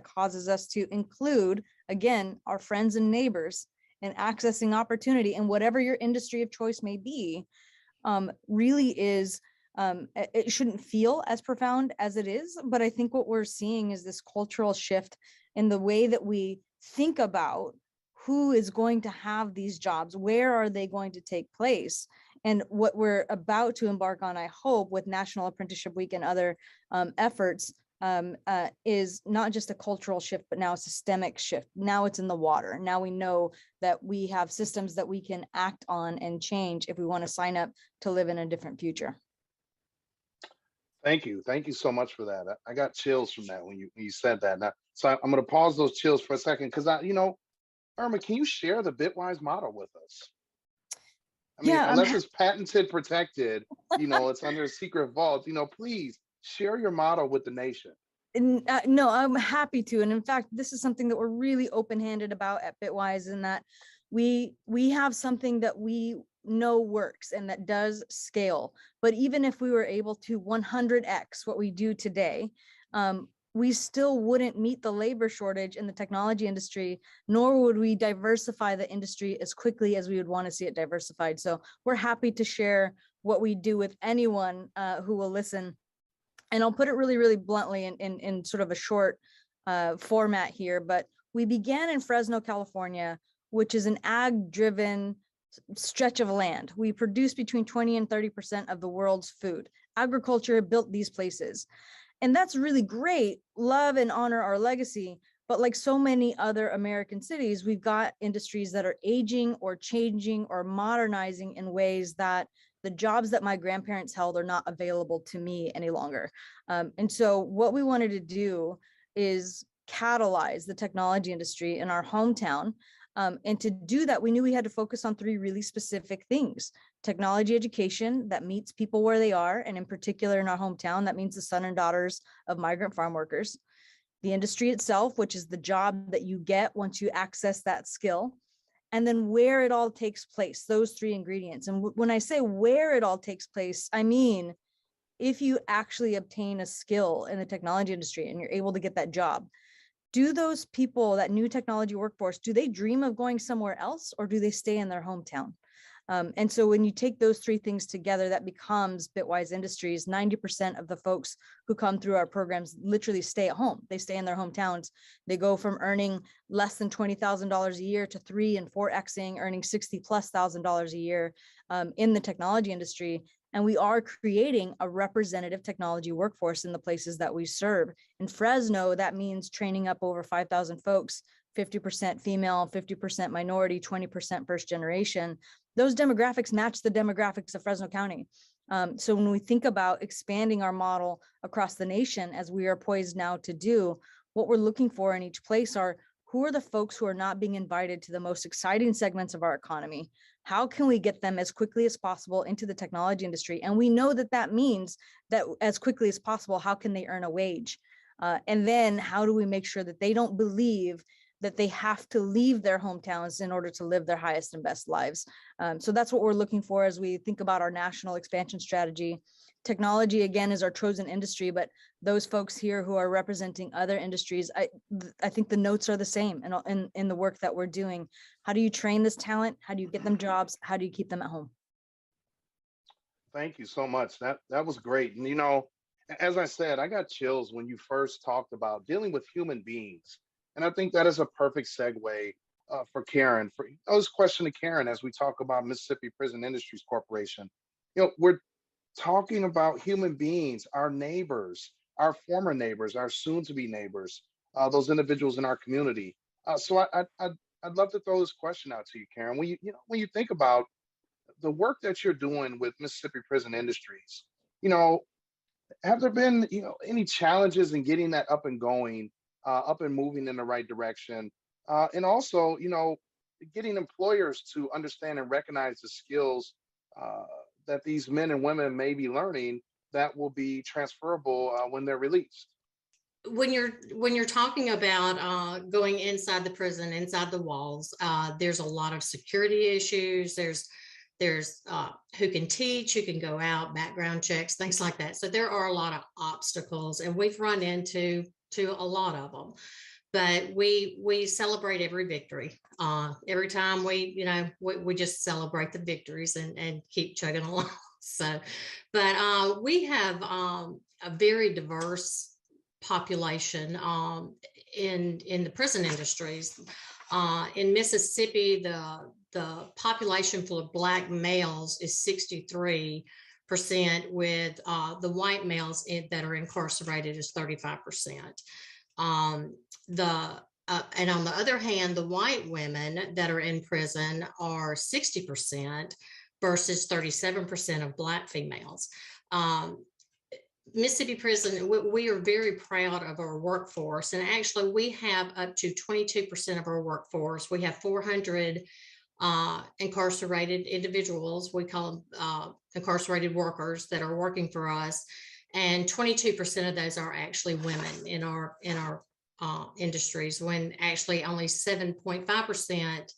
causes us to include, again, our friends and neighbors in accessing opportunity in whatever your industry of choice may be, really is, it shouldn't feel as profound as it is, but I think what we're seeing is this cultural shift in the way that we think about who is going to have these jobs, where are they going to take place, and what we're about to embark on, I hope, with National Apprenticeship Week and other efforts is not just a cultural shift, but now a systemic shift. Now it's in the water. Now we know that we have systems that we can act on and change if we want to sign up to live in a different future. Thank you. Thank you so much for that. I got chills from that when you said that. Now, so I'm going to pause those chills for a second because Irma, can you share the Bitwise model with us? I mean, unless it's patented, protected, it's under a secret vault, please share your model with the nation. No, I'm happy to. And in fact, this is something that we're really open-handed about at Bitwise, in that we have something that we know works and that does scale. But even if we were able to 100x what we do today, we still wouldn't meet the labor shortage in the technology industry, nor would we diversify the industry as quickly as we would want to see it diversified. So we're happy to share what we do with anyone who will listen. And I'll put it really, really bluntly in sort of a short format here, but we began in Fresno, California, which is an ag-driven stretch of land. We produce between 20 and 30% of the world's food. Agriculture built these places. And that's really great. Love and honor our legacy. But like so many other American cities, we've got industries that are aging or changing or modernizing in ways that the jobs that my grandparents held are not available to me any longer. And so what we wanted to do is catalyze the technology industry in our hometown. And to do that, we knew we had to focus on 3 really specific things: technology education that meets people where they are, and in particular in our hometown, that means the sons and daughters of migrant farm workers; the industry itself, which is the job that you get once you access that skill; and then where it all takes place, those 3 ingredients. And when I say where it all takes place, I mean, if you actually obtain a skill in the technology industry and you're able to get that job, do those people, that new technology workforce, do they dream of going somewhere else, or do they stay in their hometown? And so when you take those three things together, that becomes Bitwise Industries. 90% of the folks who come through our programs literally stay at home. They stay in their hometowns. They go from earning less than $20,000 a year to 3 and 4xing, earning $60,000+ a year in the technology industry. And we are creating a representative technology workforce in the places that we serve. In Fresno, that means training up over 5,000 folks, 50% female, 50% minority, 20% first generation. Those demographics match the demographics of Fresno County. So when we think about expanding our model across the nation, as we are poised now to do, what we're looking for in each place are, who are the folks who are not being invited to the most exciting segments of our economy? How can we get them as quickly as possible into the technology industry? And we know that that means that as quickly as possible, how can they earn a wage? And then how do we make sure that they don't believe that they have to leave their hometowns in order to live their highest and best lives? So that's what we're looking for as we think about our national expansion strategy. Technology, again, is our chosen industry, but those folks here who are representing other industries, I think the notes are the same in the work that we're doing. How do you train this talent? How do you get them jobs? How do you keep them at home? Thank you so much. That was great. And you know, as I said, I got chills when you first talked about dealing with human beings. And I think that is a perfect segue for Karen. I was questioning Karen as we talk about Mississippi Prison Industries Corporation. You know, we're talking about human beings, our neighbors, our former neighbors, our soon-to-be neighbors, those individuals in our community. So I'd love to throw this question out to you, Karen. When you think about the work that you're doing with Mississippi Prison Industries, you know, have there been any challenges in getting that up and going, up and moving in the right direction, and also getting employers to understand and recognize the skills that these men and women may be learning that will be transferable when they're released? When you're talking about going inside the prison, inside the walls, there's a lot of security issues. There's who can teach, who can go out, background checks, things like that. So there are a lot of obstacles, and we've run into a lot of them. But we celebrate every victory. Every time we just celebrate the victories and keep chugging along. So, but we have a very diverse population in the prison industries. In Mississippi, the population full of Black males is 63%, with the white males that are incarcerated is 35%. And on the other hand, the white women that are in prison are 60% versus 37% of Black females. Mississippi Prison, we are very proud of our workforce, and actually we have up to 22% of our workforce. We have 400 incarcerated individuals. We call them incarcerated workers that are working for us, and 22% of those are actually women in our industries, when actually only 7.5%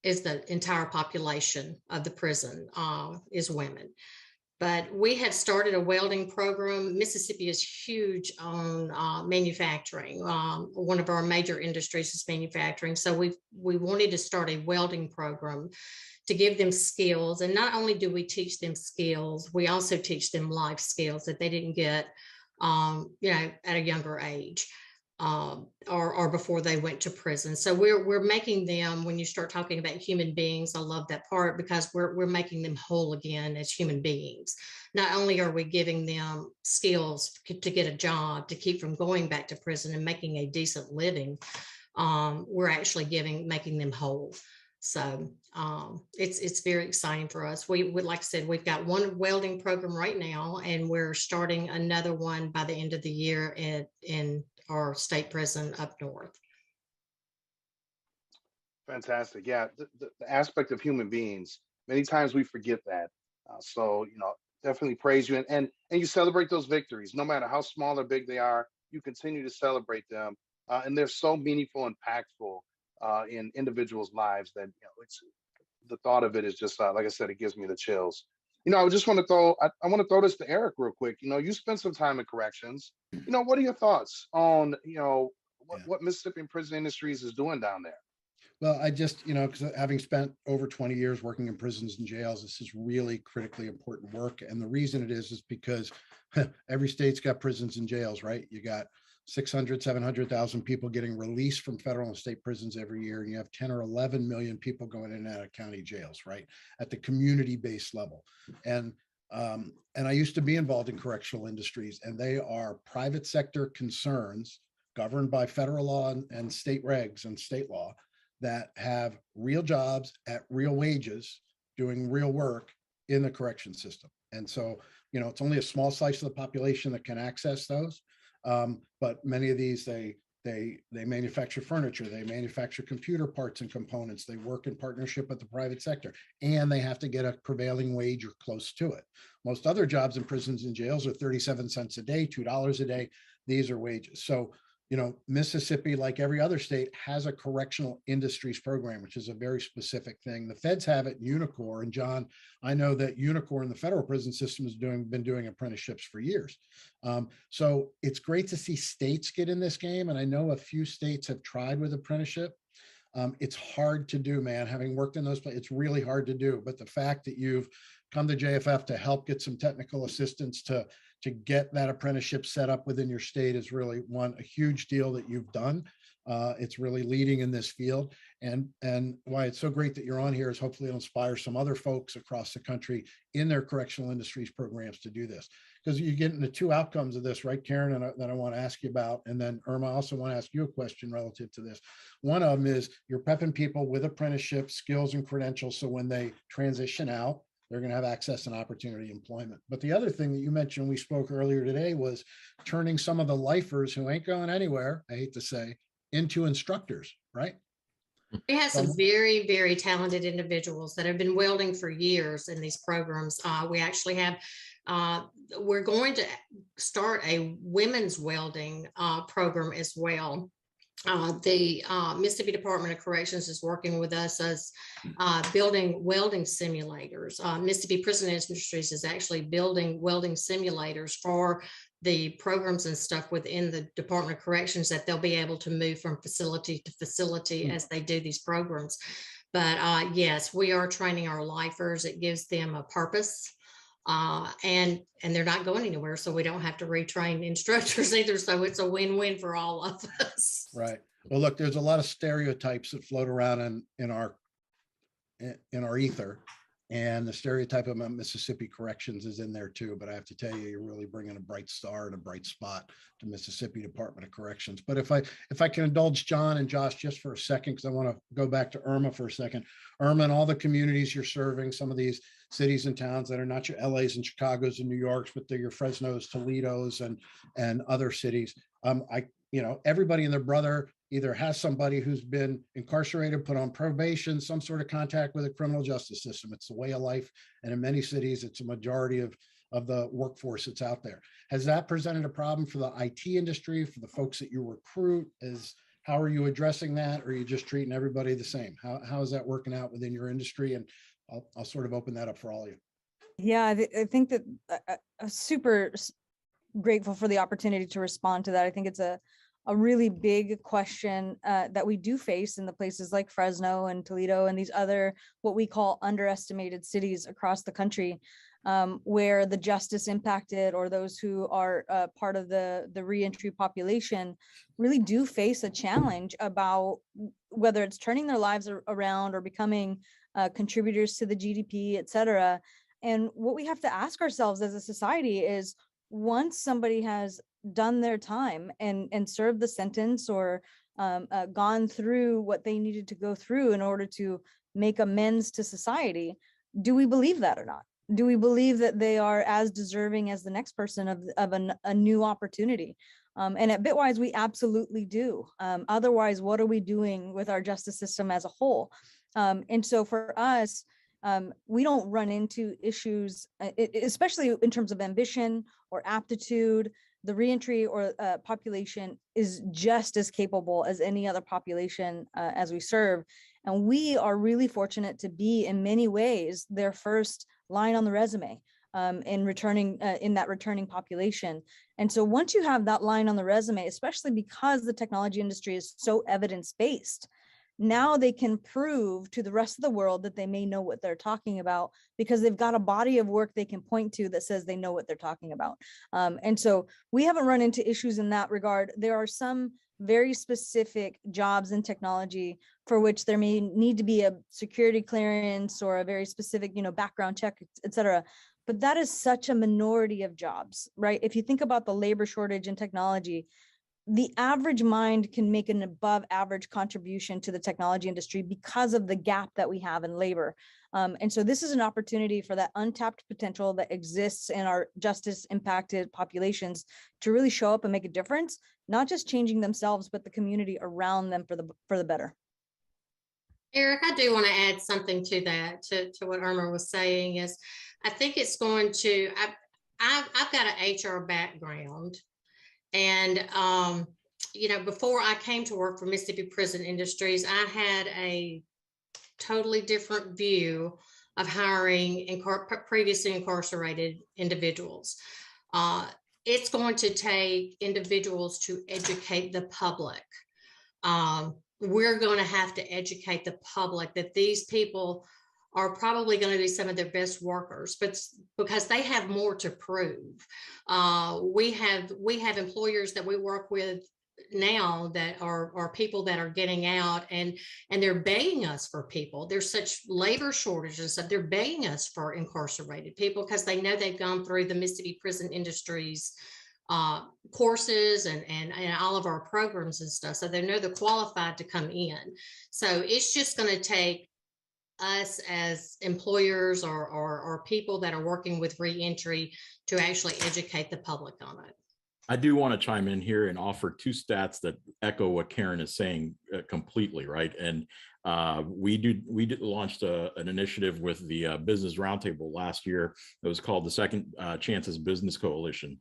is the entire population of the prison is women. But we have started a welding program. Mississippi is huge on manufacturing. One of our major industries is manufacturing. So we wanted to start a welding program to give them skills. And not only do we teach them skills, we also teach them life skills that they didn't get at a younger age. Or before they went to prison. So we're making them, when you start talking about human beings, I love that part, because we're making them whole again as human beings. Not only are we giving them skills to get a job, to keep from going back to prison and making a decent living, we're actually making them whole. So it's very exciting for us. We would, like I said, we've got one welding program right now, and we're starting another one by the end of the year in our state prison up north. Fantastic. Yeah, the aspect of human beings, many times we forget that. So, definitely praise you. And you celebrate those victories, no matter how small or big they are, you continue to celebrate them. And they're so meaningful and impactful in individuals' lives that, it's the thought of it is just, like I said, it gives me the chills. I just want to throw this to Eric real quick. You spent some time in corrections. What are your thoughts on, what Mississippi Prison Industries is doing down there? Well, I just, because having spent over 20 years working in prisons and jails, this is really critically important work. And the reason it is because every state's got prisons and jails, right? You got 600, 700,000 people getting released from federal and state prisons every year. And you have 10 or 11 million people going in and out of county jails, right? At the community-based level. And I used to be involved in correctional industries, and they are private sector concerns governed by federal law and state regs and state law that have real jobs at real wages doing real work in the correction system. And so, it's only a small slice of the population that can access those. But many of these, they manufacture furniture, they manufacture computer parts and components, they work in partnership with the private sector, and they have to get a prevailing wage or close to it. Most other jobs in prisons and jails are 37 cents a day, $2 a day. These are wages. So, Mississippi, like every other state, has a correctional industries program, which is a very specific thing. The feds have it, Unicor. And John, I know that Unicor in the federal prison system has been doing apprenticeships for years. So it's great to see states get in this game. And I know a few states have tried with apprenticeship. It's hard to do, man. Having worked in those places, it's really hard to do. But the fact that you've come to JFF to help get some technical assistance to get that apprenticeship set up within your state is really a huge deal that you've done. It's really leading in this field. And why it's so great that you're on here is hopefully it'll inspire some other folks across the country in their correctional industries programs to do this. Because you get into two outcomes of this, right, Karen, and that I want to ask you about. And then Irma, I also want to ask you a question relative to this. One of them is you're prepping people with apprenticeship skills and credentials, so when they transition out, they're going to have access and opportunity employment. But the other thing that you mentioned, we spoke earlier today, was turning some of the lifers who ain't going anywhere, I hate to say, into instructors, right? We have some very, very talented individuals that have been welding for years in these programs. We actually have, we're going to start a women's welding program as well. The Mississippi Department of Corrections is working with us as building welding simulators. Mississippi Prison Industries is actually building welding simulators for the programs and stuff within the Department of Corrections that they'll be able to move from facility to facility as they do these programs. But yes, we are training our lifers. It gives them a purpose. And they're not going anywhere, so we don't have to retrain instructors either. So it's a win-win for all of us. Right. Well, look, there's a lot of stereotypes that float around in our ether, and the stereotype of Mississippi Corrections is in there too. But I have to tell you, you're really bringing a bright star and a bright spot to Mississippi Department of Corrections. But if I can indulge John and Josh just for a second, because I want to go back to Irma for a second. Irma, and all the communities you're serving, some of these cities and towns that are not your LAs and Chicagos and New Yorks, but they're your Fresnos, Toledos, and other cities. Everybody and their brother either has somebody who's been incarcerated, put on probation, some sort of contact with the criminal justice system. It's the way of life. And in many cities, it's a majority of the workforce that's out there. Has that presented a problem for the IT industry, for the folks that you recruit? How are you addressing that? Or are you just treating everybody the same? How is that working out within your industry? And I'll sort of open that up for all of you. Yeah, I think that I'm super grateful for the opportunity to respond to that. I think it's a really big question that we do face in the places like Fresno and Toledo and these other what we call underestimated cities across the country, where the justice impacted or those who are part of the reentry population really do face a challenge about whether it's turning their lives around or becoming contributors to the GDP, et cetera. And what we have to ask ourselves as a society is, once somebody has done their time and served the sentence or gone through what they needed to go through in order to make amends to society, do we believe that or not? Do we believe that they are as deserving as the next person of a new opportunity? And at Bitwise, we absolutely do. Otherwise, what are we doing with our justice system as a whole? And so for us, we don't run into issues, especially in terms of ambition or aptitude. The reentry or population is just as capable as any other population as we serve. And we are really fortunate to be, in many ways, their first line on the resume in that returning population. And so once you have that line on the resume, especially because the technology industry is so evidence-based, Now they can prove to the rest of the world that they may know what they're talking about because they've got a body of work they can point to that says they know what they're talking about. And so we haven't run into issues in that regard. There are some very specific jobs in technology for which there may need to be a security clearance or a very specific, background check, et cetera. But that is such a minority of jobs, right? If you think about the labor shortage in technology, the average mind can make an above average contribution to the technology industry because of the gap that we have in labor. And so this is an opportunity for that untapped potential that exists in our justice impacted populations to really show up and make a difference, not just changing themselves, but the community around them for the better. Eric, I do want to add something to that, to what Irma was saying is, I think it's going to, I've got an HR background. And, before I came to work for Mississippi Prison Industries, I had a totally different view of hiring previously incarcerated individuals. It's going to take individuals to educate the public. We're going to have to educate the public that these people are probably going to be some of their best workers, but because they have more to prove. We have employers that we work with now that are people that are getting out and they're begging us for people. There's such labor shortages that they're begging us for incarcerated people because they know they've gone through the Mississippi Prison Industries courses and all of our programs and stuff. So they know they're qualified to come in. So it's just going to take us as employers or people that are working with reentry to actually educate the public on it. I do want to chime in here and offer two stats that echo what Karen is saying completely, right? And we launched an initiative with the Business Roundtable last year. It was called the Second Chances Business Coalition.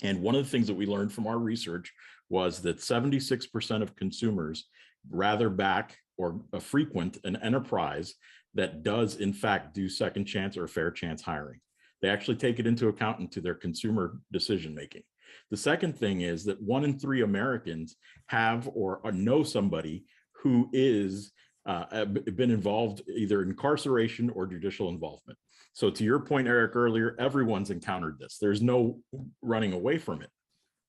And one of the things that we learned from our research was that 76% of consumers rather back or frequent an enterprise that does in fact do second chance or fair chance hiring. They actually take it into account into their consumer decision making. The second thing is that 1 in 3 Americans have or know somebody who is been involved either in incarceration or judicial involvement. So to your point, Eric, earlier, everyone's encountered this. There's no running away from it.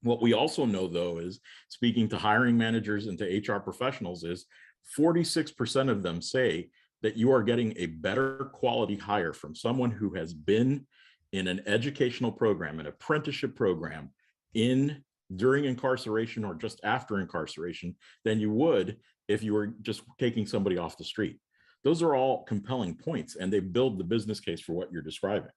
What we also know, though, is speaking to hiring managers and to HR professionals is 46% of them say that you are getting a better quality hire from someone who has been in an educational program, an apprenticeship program during incarceration or just after incarceration than you would if you were just taking somebody off the street. Those are all compelling points, and they build the business case for what you're describing.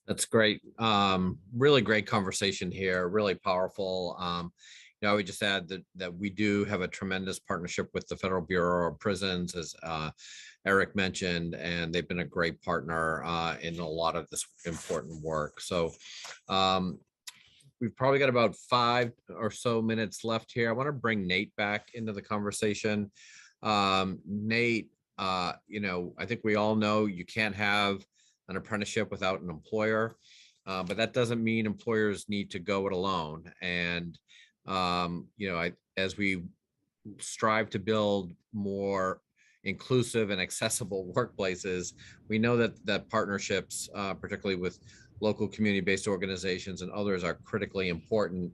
That's great. Really great conversation here, really powerful. I would just add that we do have a tremendous partnership with the Federal Bureau of Prisons, as Eric mentioned, and they've been a great partner in a lot of this important work. So we've probably got about 5 or so minutes left here. I want to bring Nate back into the conversation. Nate, I think we all know you can't have an apprenticeship without an employer, but that doesn't mean employers need to go it alone. And as we strive to build more inclusive and accessible workplaces, we know that partnerships, particularly with local community-based organizations and others, are critically important,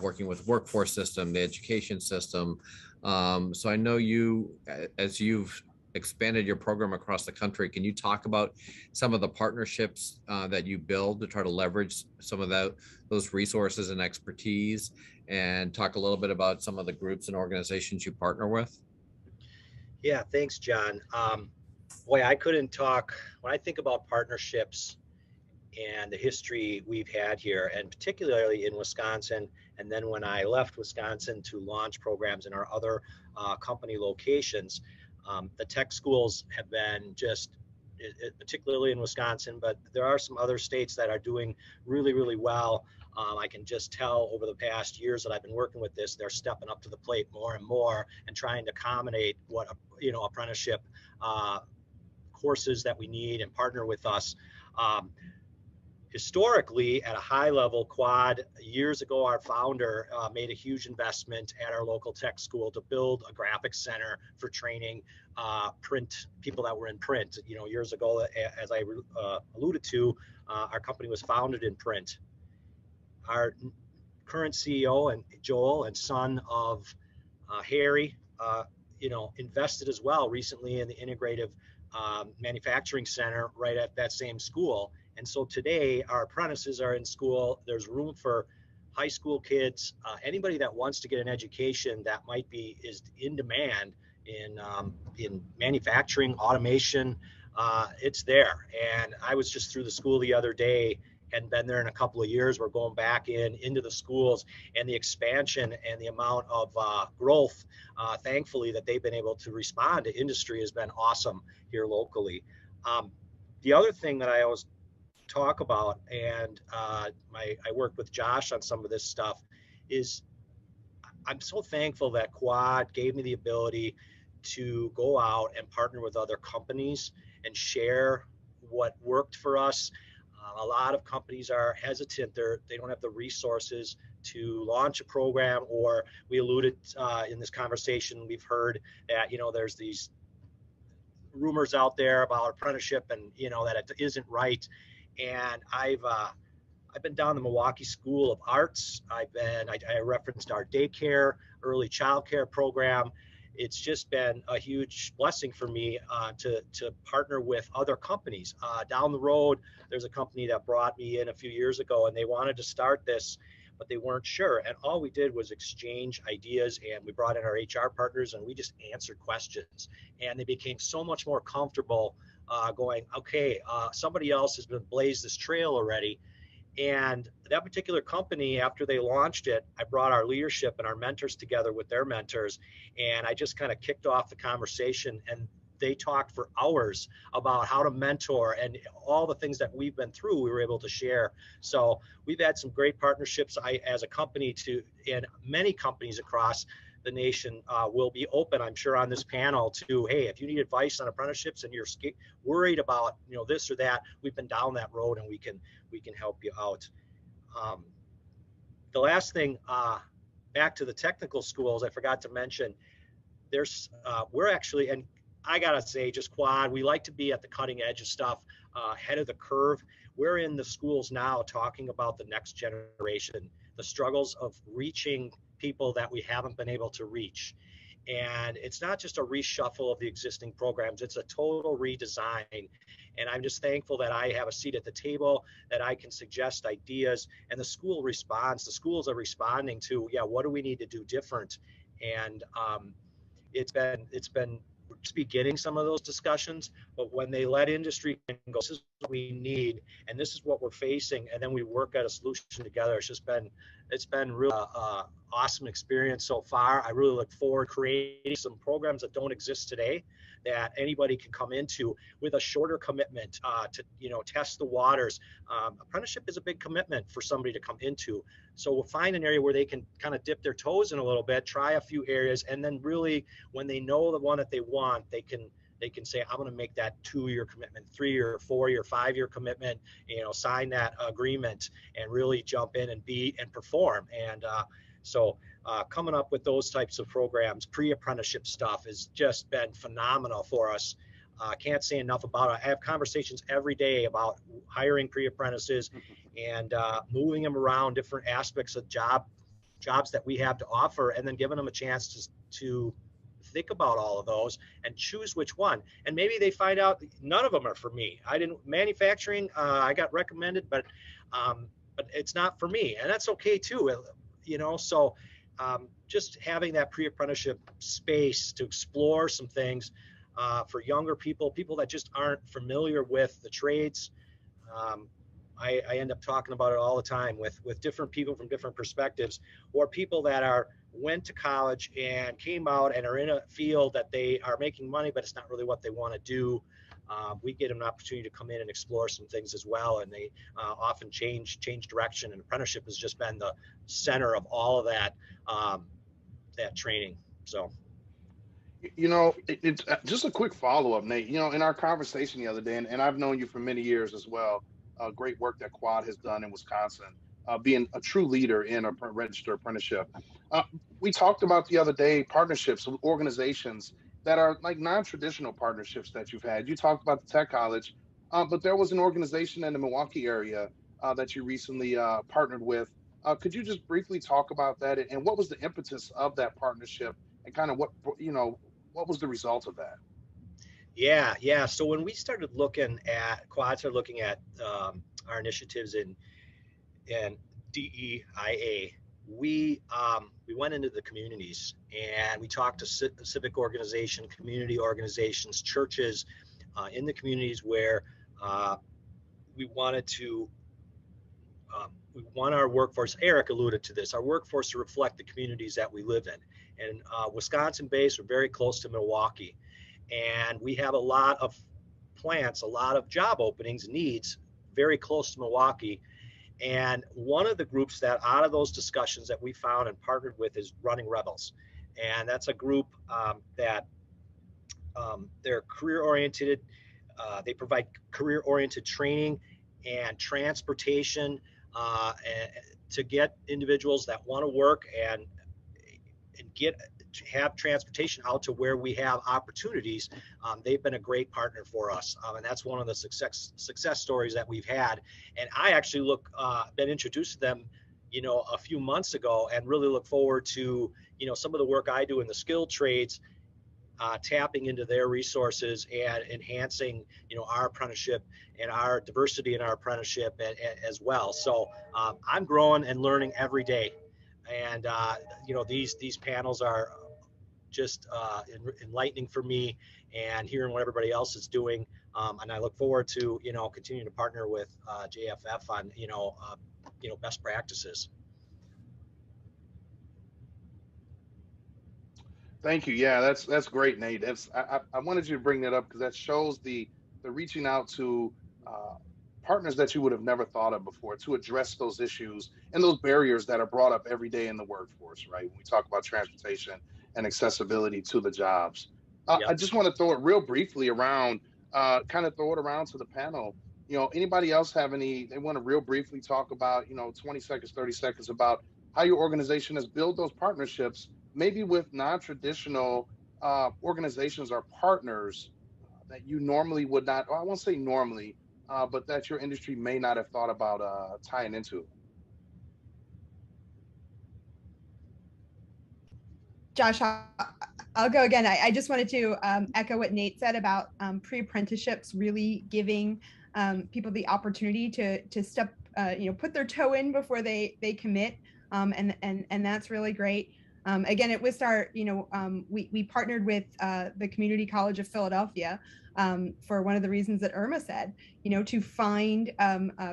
working with workforce system, the education system. So I know you, as you've expanded your program across the country, can you talk about some of the partnerships that you build to try to leverage some of those resources and expertise, and talk a little bit about some of the groups and organizations you partner with? Yeah, thanks, John. Boy, I couldn't talk, when I think about partnerships and the history we've had here, and particularly in Wisconsin, and then when I left Wisconsin to launch programs in our other company locations, the tech schools have been just, particularly in Wisconsin, but there are some other states that are doing really, really well. I can just tell over the past years that I've been working with this, they're stepping up to the plate more and more and trying to accommodate what, apprenticeship courses that we need and partner with us. historically, at a high level, Quad, years ago, our founder made a huge investment at our local tech school to build a graphics center for training print people that were in print. You know, years ago, as I alluded to, our company was founded in print. Our current CEO and Joel and son of Harry, you know, invested as well recently in the integrative manufacturing center right at that same school. And so today our apprentices are in school. There's room for high school kids, anybody that wants to get an education that is in demand in manufacturing, automation. It's there. And I was just through the school the other day, hadn't been there in a couple of years. We're going back into the schools, and the expansion and the amount of growth, thankfully, that they've been able to respond to industry has been awesome here locally. The other thing that I always talk about, and I work with Josh on some of this stuff, is I'm so thankful that Quad gave me the ability to go out and partner with other companies and share what worked for us. A lot of companies are hesitant. They don't have the resources to launch a program, or we alluded in this conversation, we've heard that, you know, there's these rumors out there about apprenticeship and, you know, that it isn't right. And I've been down the Milwaukee School of Arts. I referenced our daycare, early childcare program. It's just been a huge blessing for me to partner with other companies. Down the road, there's a company that brought me in a few years ago, and they wanted to start this, but they weren't sure. And all we did was exchange ideas, and we brought in our HR partners, and we just answered questions. And they became so much more comfortable going, okay, somebody else has been blazed this trail already. And that particular company, after they launched it, I brought our leadership and our mentors together with their mentors, and I just kind of kicked off the conversation, and they talked for hours about how to mentor and all the things that we've been through, we were able to share. So we've had some great partnerships as a company and many companies across the nation will be open, I'm sure, on this panel to, hey, if you need advice on apprenticeships and you're worried about, you know, this or that, we've been down that road, and we can help you out. The last thing, back to the technical schools, I forgot to mention, we're actually, and I gotta say, just Quad, we like to be at the cutting edge of stuff, ahead of the curve. We're in the schools now talking about the next generation, the struggles of reaching people that we haven't been able to reach. And it's not just a reshuffle of the existing programs, it's a total redesign. And I'm just thankful that I have a seat at the table, that I can suggest ideas, and the school responds. The schools are responding to, yeah, what do we need to do different? And it's been just beginning some of those discussions, but when they let industry go, this is what we need, and this is what we're facing, and then we work at a solution together. It's been really awesome experience so far. I really look forward to creating some programs that don't exist today, that anybody can come into with a shorter commitment to, you know, test the waters. Apprenticeship is a big commitment for somebody to come into. So we'll find an area where they can kind of dip their toes in a little bit, try a few areas, and then really, when they know the one that they want, they can say, I'm going to make that 2-year commitment, 3-year, 4-year, 5-year commitment, you know, sign that agreement and really jump in and be and perform. And so coming up with those types of programs, pre-apprenticeship stuff, has just been phenomenal for us. Can't say enough about it. I have conversations every day about hiring pre-apprentices and moving them around different aspects of jobs that we have to offer, and then giving them a chance to think about all of those and choose which one. And maybe they find out none of them are for me. Manufacturing, I got recommended, but it's not for me, and that's okay too. You know, so just having that pre-apprenticeship space to explore some things for younger people that just aren't familiar with the trades. I end up talking about it all the time with different people from different perspectives, or people that went to college and came out and are in a field that they are making money, but it's not really what they want to do. We get an opportunity to come in and explore some things as well, and they often change direction. And apprenticeship has just been the center of all of that training. So, You know, it's just a quick follow-up, Nate. You know, in our conversation the other day, and I've known you for many years as well, great work that Quad has done in Wisconsin, being a true leader in a registered apprenticeship. We talked about the other day partnerships with organizations that are like non-traditional partnerships that you've had. You talked about the Tech College, but there was an organization in the Milwaukee area that you recently partnered with. Could you just briefly talk about that and what was the impetus of that partnership and kind of what was the result of that? Yeah. So when we started looking at Quad, started looking at our initiatives in DEIA, we went into the communities and we talked to civic organization, community organizations, churches in the communities where we wanted to. We want our workforce, Eric alluded to this, our workforce to reflect the communities that we live in. And Wisconsin based, we're very close to Milwaukee. And we have a lot of plants, a lot of job openings, needs very close to Milwaukee. And one of the groups that out of those discussions that we found and partnered with is Running Rebels. And that's a group that they're career oriented. They provide career oriented training and transportation to get individuals that want to work and have transportation out to where we have opportunities. They've been a great partner for us, and that's one of the success stories that we've had. And I actually been introduced to them, a few months ago, and really look forward to some of the work I do in the skilled trades, tapping into their resources and enhancing our apprenticeship and our diversity in our apprenticeship as well. So I'm growing and learning every day, and these panels are just enlightening for me, and hearing what everybody else is doing, and I look forward to continuing to partner with JFF on best practices. Thank you. Yeah, that's great, Nate. I wanted you to bring that up because that shows the reaching out to partners that you would have never thought of before to address those issues and those barriers that are brought up every day in the workforce, right? When we talk about transportation and accessibility to the jobs. Yep. I just want to throw it real briefly around, to the panel. Anybody else have they want to real briefly talk about, 20 seconds, 30 seconds about how your organization has built those partnerships, maybe with non-traditional organizations or partners that you normally would not, or I won't say normally, but that your industry may not have thought about tying into. Josh, I'll go again. I just wanted to echo what Nate said about pre-apprenticeships really giving people the opportunity to step, put their toe in before they commit, and that's really great. Again, at Wistar, we partnered with the Community College of Philadelphia for one of the reasons that Irma said, to find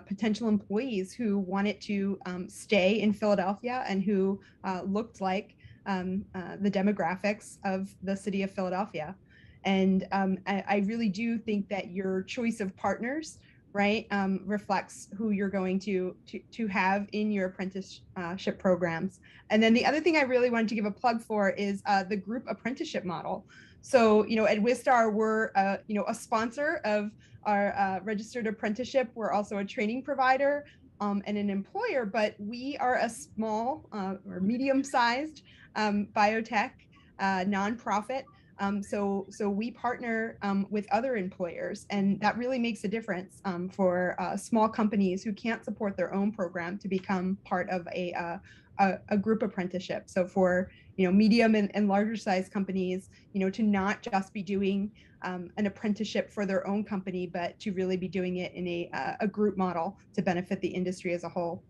potential employees who wanted to stay in Philadelphia and who looked like the demographics of the city of Philadelphia. And I really do think that your choice of partners, right, reflects who you're going to have in your apprenticeship programs. And then the other thing I really wanted to give a plug for is the group apprenticeship model. So, at Wistar, we're, a sponsor of our registered apprenticeship. We're also a training provider and an employer, but we are a small or medium-sized biotech nonprofit. So we partner with other employers, and that really makes a difference for small companies who can't support their own program to become part of a group apprenticeship. So for medium and larger size companies, to not just be doing an apprenticeship for their own company, but to really be doing it in a group model to benefit the industry as a whole.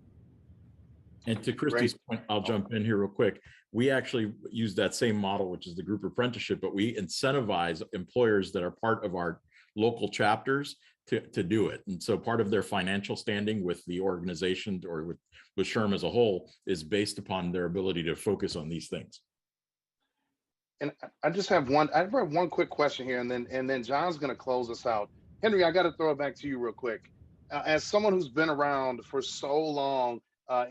And to Christy's point, I'll jump in here real quick. We actually use that same model, which is the group apprenticeship, but we incentivize employers that are part of our local chapters to do it. And so part of their financial standing with the organization or with SHRM as a whole is based upon their ability to focus on these things. And I have one quick question here, and then John's going to close us out. Henry, I got to throw it back to you real quick. As someone who's been around for so long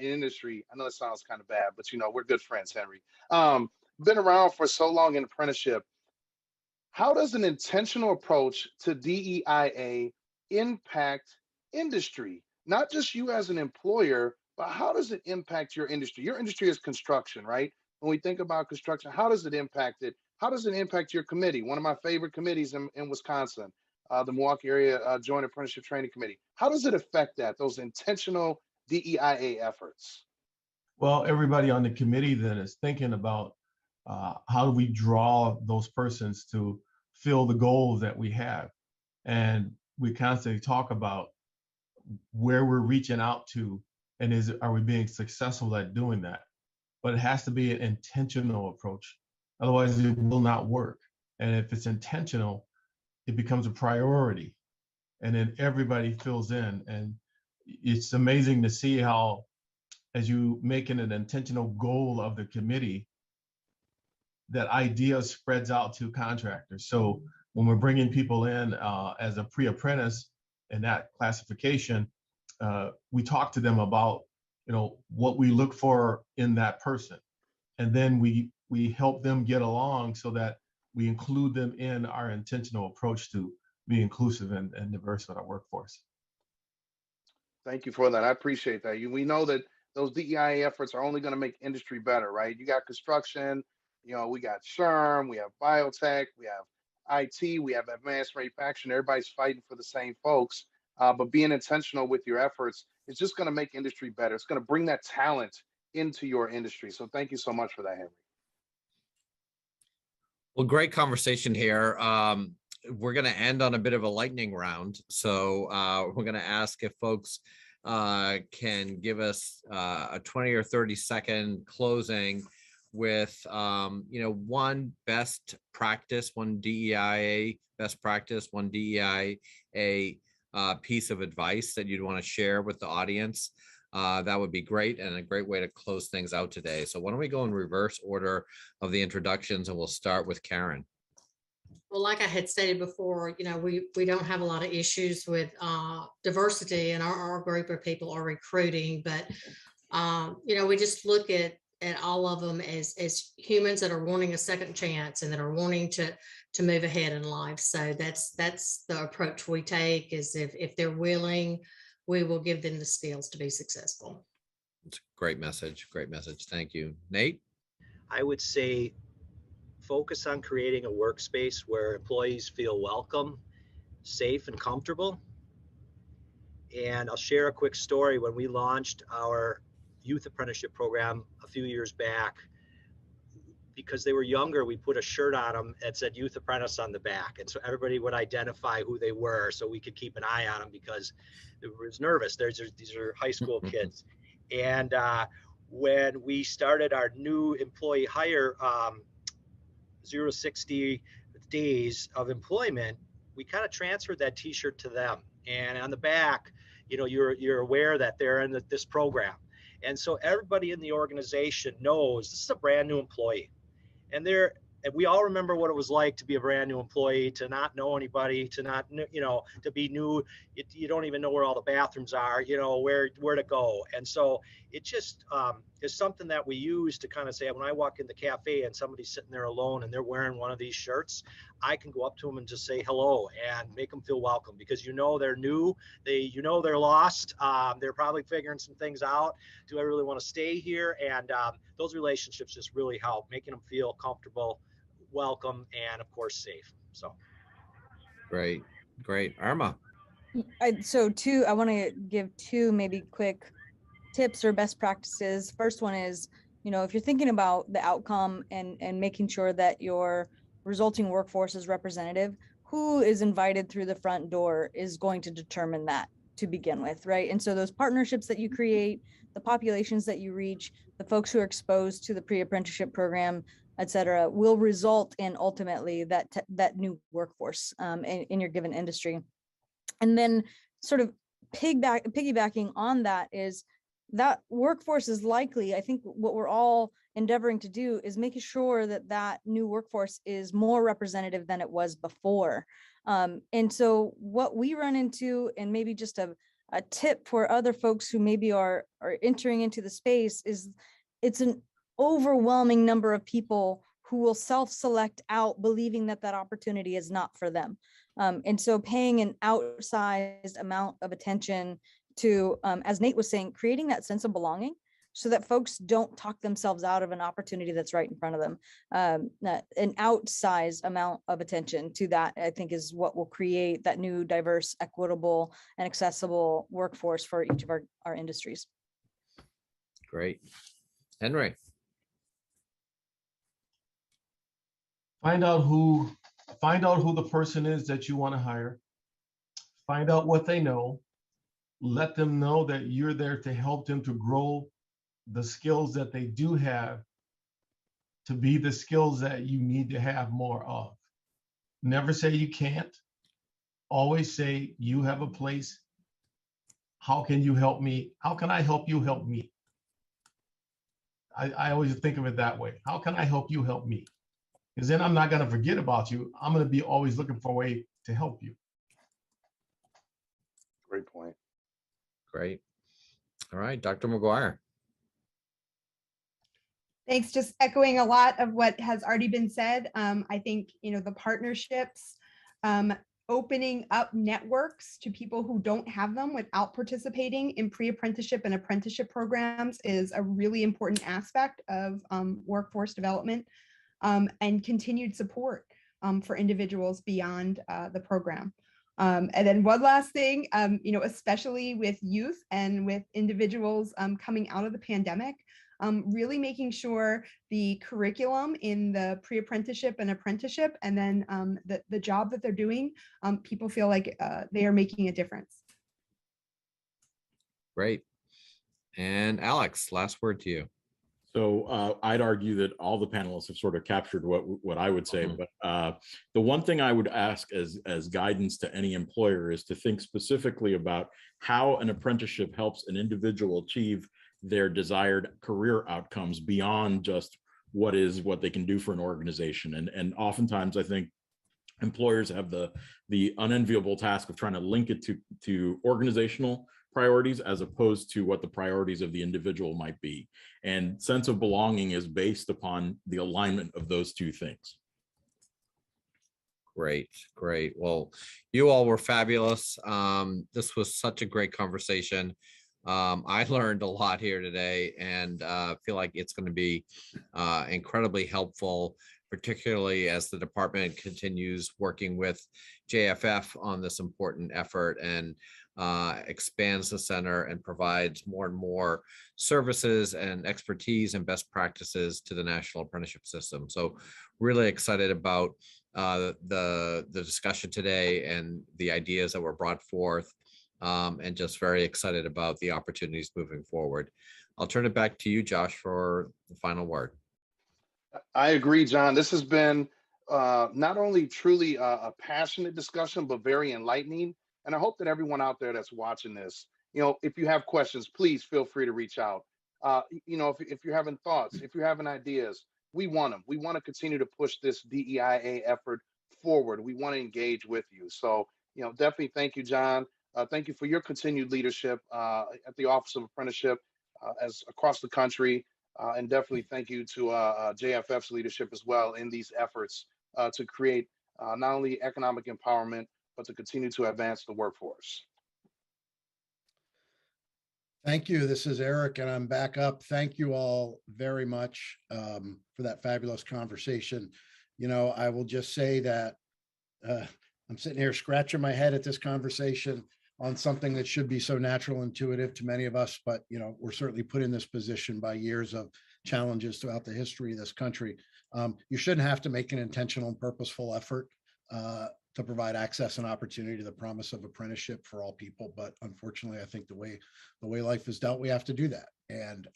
in industry, I know it sounds kind of bad, but we're good friends, Henry. Been around for so long in apprenticeship. How does an intentional approach to DEIA impact industry, not just you as an employer, but how does it impact your industry? Your industry is construction, right? When we think about construction, how does it impact it? How does it impact your committee? One of my favorite committees in Wisconsin, the Milwaukee Area Joint Apprenticeship Training Committee. How does it affect that, those intentional DEIA efforts? Well, everybody on the committee then is thinking about how do we draw those persons to fill the goals that we have. And we constantly talk about where we're reaching out to, and are we being successful at doing that? But it has to be an intentional approach. Otherwise, it will not work. And if it's intentional, it becomes a priority. And then everybody fills in. And it's amazing to see how, as you make it an intentional goal of the committee, that idea spreads out to contractors. So when we're bringing people in as a pre-apprentice in that classification, we talk to them about, what we look for in that person. And then we help them get along so that we include them in our intentional approach to be inclusive and diverse in our workforce. Thank you for that. I appreciate that. We know that those DEI efforts are only going to make industry better, right? You got construction, we got SHRM, we have biotech, we have IT, we have advanced manufacturing. Everybody's fighting for the same folks. But being intentional with your efforts is just going to make industry better. It's going to bring that talent into your industry. So thank you so much for that, Henry. Well, great conversation here. We're going to end on a bit of a lightning round. So we're going to ask if folks can give us a 20 or 30-second closing with, one best practice, one DEIA best practice, one DEIA piece of advice that you'd want to share with the audience. That would be great, and a great way to close things out today. So why don't we go in reverse order of the introductions, and we'll start with Karen. Well, like I had stated before, we don't have a lot of issues with diversity, and our group of people are recruiting, but we just look at all of them as humans that are wanting a second chance and that are wanting to move ahead in life. So that's the approach we take, is if they're willing, we will give them the skills to be successful. It's a great message. Great message. Thank you. Nate? I would say focus on creating a workspace where employees feel welcome, safe, and comfortable. And I'll share a quick story. When we launched our youth apprenticeship program a few years back, because they were younger, we put a shirt on them that said Youth Apprentice on the back. And so everybody would identify who they were, so we could keep an eye on them, because it was nervous. These are high school kids. And when we started our new employee hire 0 to 60 days of employment, we kind of transferred that t-shirt to them. And on the back, you're aware that they're in this program. And so everybody in the organization knows this is a brand new employee. And we all remember what it was like to be a brand new employee, to not know anybody, to not, to be new. You don't even know where all the bathrooms are, where to go. And so it just is something that we use to kind of say, when I walk in the cafe and somebody's sitting there alone and they're wearing one of these shirts, I can go up to them and just say hello and make them feel welcome, because they're new, they're lost, they're probably figuring some things out. Do I really want to stay here? And those relationships just really help, making them feel comfortable, welcome, and of course safe. So great. Irma? I want to give two maybe quick tips or best practices. First one is, if you're thinking about the outcome and making sure that your resulting workforce is representative, who is invited through the front door is going to determine that to begin with, right? And so those partnerships that you create, the populations that you reach, the folks who are exposed to the pre-apprenticeship program, et cetera, will result in ultimately that new workforce in your given industry. And then sort of piggybacking on that is that workforce is likely, I think what we're all endeavoring to do is making sure that new workforce is more representative than it was before. And so what we run into, and maybe just a tip for other folks who maybe are entering into the space, is it's an overwhelming number of people who will self-select out, believing that that opportunity is not for them. And so paying an outsized amount of attention to, as Nate was saying, creating that sense of belonging so that folks don't talk themselves out of an opportunity that's right in front of them. An outsized amount of attention to that, I think, is what will create that new, diverse, equitable, and accessible workforce for each of our industries. Great. Henry. Find out who the person is that you want to hire. Find out what they know. Let them know that you're there to help them to grow the skills that they do have to be the skills that you need to have more of. Never say you can't. Always say you have a place. How can you help me? How can I help you help me? I always think of it that way. How can I help you help me? Because then I'm not going to forget about you. I'm going to be always looking for a way to help you. Great point. Great. All right, Dr. McGuire. Thanks. Just echoing a lot of what has already been said. I think, the partnerships, opening up networks to people who don't have them without participating in pre-apprenticeship and apprenticeship programs is a really important aspect of workforce development, and continued support for individuals beyond the program. And then one last thing, especially with youth and with individuals coming out of the pandemic, really making sure the curriculum in the pre-apprenticeship and apprenticeship, and then the job that they're doing, people feel like they are making a difference. Great. And Alex, last word to you. So I'd argue that all the panelists have sort of captured what I would say, but the one thing I would ask as guidance to any employer is to think specifically about how an apprenticeship helps an individual achieve their desired career outcomes beyond just what they can do for an organization. And oftentimes I think employers have the unenviable task of trying to link it to organizational priorities as opposed to what the priorities of the individual might be. And sense of belonging is based upon the alignment of those two things. Great, great. Well, you all were fabulous. This was such a great conversation. I learned a lot here today, and feel like it's going to be incredibly helpful, particularly as the department continues working with JFF on this important effort and expands the center and provides more and more services and expertise and best practices to the national apprenticeship system. So really excited about the discussion today and the ideas that were brought forth, and just very excited about the opportunities moving forward. I'll turn it back to you, Josh, for the final word. I agree, John. This has been not only truly a passionate discussion, but very enlightening. And I hope that everyone out there that's watching this, if you have questions, please feel free to reach out. If you're having thoughts, if you're having ideas, we want them. We want to continue to push this DEIA effort forward. We want to engage with you. So, definitely thank you, John. Thank you for your continued leadership at the Office of Apprenticeship as across the country. And definitely thank you to JFF's leadership as well in these efforts to create not only economic empowerment, but to continue to advance the workforce. Thank you. This is Eric, and I'm back up. Thank you all very much for that fabulous conversation. I will just say that I'm sitting here scratching my head at this conversation on something that should be so natural, intuitive to many of us, but we're certainly put in this position by years of challenges throughout the history of this country. You shouldn't have to make an intentional and purposeful effort to provide access and opportunity to the promise of apprenticeship for all people. But unfortunately, I think the way life is dealt, we have to do that. And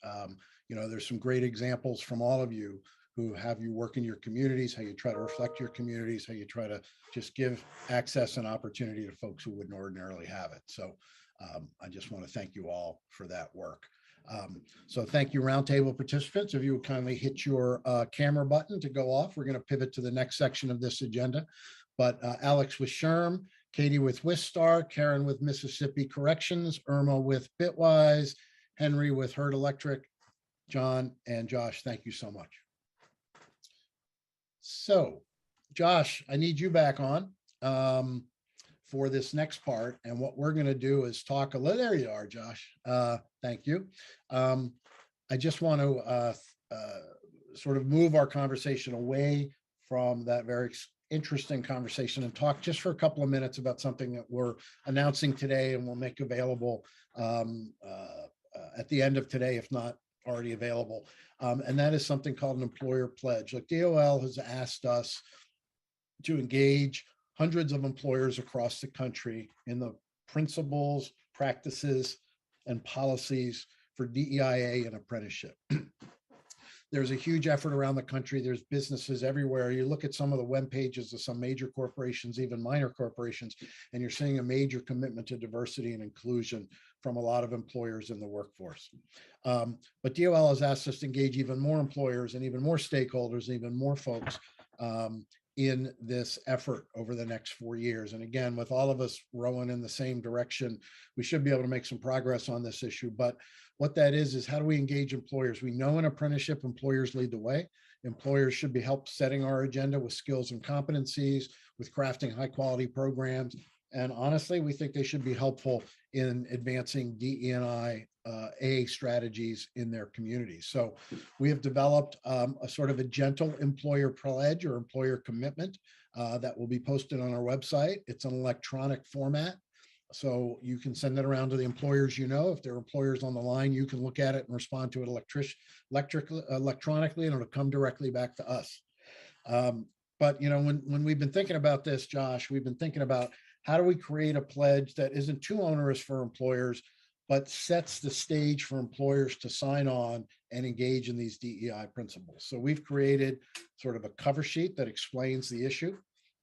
there's some great examples from all of you who have you work in your communities, how you try to reflect your communities, how you try to just give access and opportunity to folks who wouldn't ordinarily have it. So I just want to thank you all for that work. So thank you, roundtable participants. If you would kindly hit your camera button to go off, we're going to pivot to the next section of this agenda. But Alex with SHRM, Katie with Wistar, Karen with Mississippi Corrections, Irma with Bitwise, Henry with Herd Electric, John and Josh, thank you so much. So, Josh, I need you back on for this next part. And what we're going to do is talk a little. There you are, Josh. Thank you. I just want to sort of move our conversation away from that very interesting conversation and talk just for a couple of minutes about something that we're announcing today and we'll make available at the end of today, if not already available. And that is something called an employer pledge. Like DOL has asked us to engage hundreds of employers across the country in the principles, practices, and policies for DEIA and apprenticeship. There's a huge effort around the country. There's businesses everywhere. You look at some of the web pages of some major corporations, even minor corporations, and you're seeing a major commitment to diversity and inclusion from a lot of employers in the workforce. But DOL has asked us to engage even more employers and even more stakeholders, and even more folks in this effort over the next 4 years. And again, with all of us rowing in the same direction, we should be able to make some progress on this issue. But what that is how do we engage employers? We know in apprenticeship, employers lead the way. Employers should be help setting our agenda with skills and competencies, with crafting high quality programs. And honestly, we think they should be helpful in advancing DE&I strategies in their communities. So we have developed a sort of a gentle employer pledge or employer commitment that will be posted on our website. It's an electronic format, so you can send it around to the employers. If there are employers on the line, you can look at it and respond to it electronically, and it'll come directly back to us. But when we've been thinking about this, Josh, we've been thinking about how do we create a pledge that isn't too onerous for employers, but sets the stage for employers to sign on and engage in these DEI principles. So we've created sort of a cover sheet that explains the issue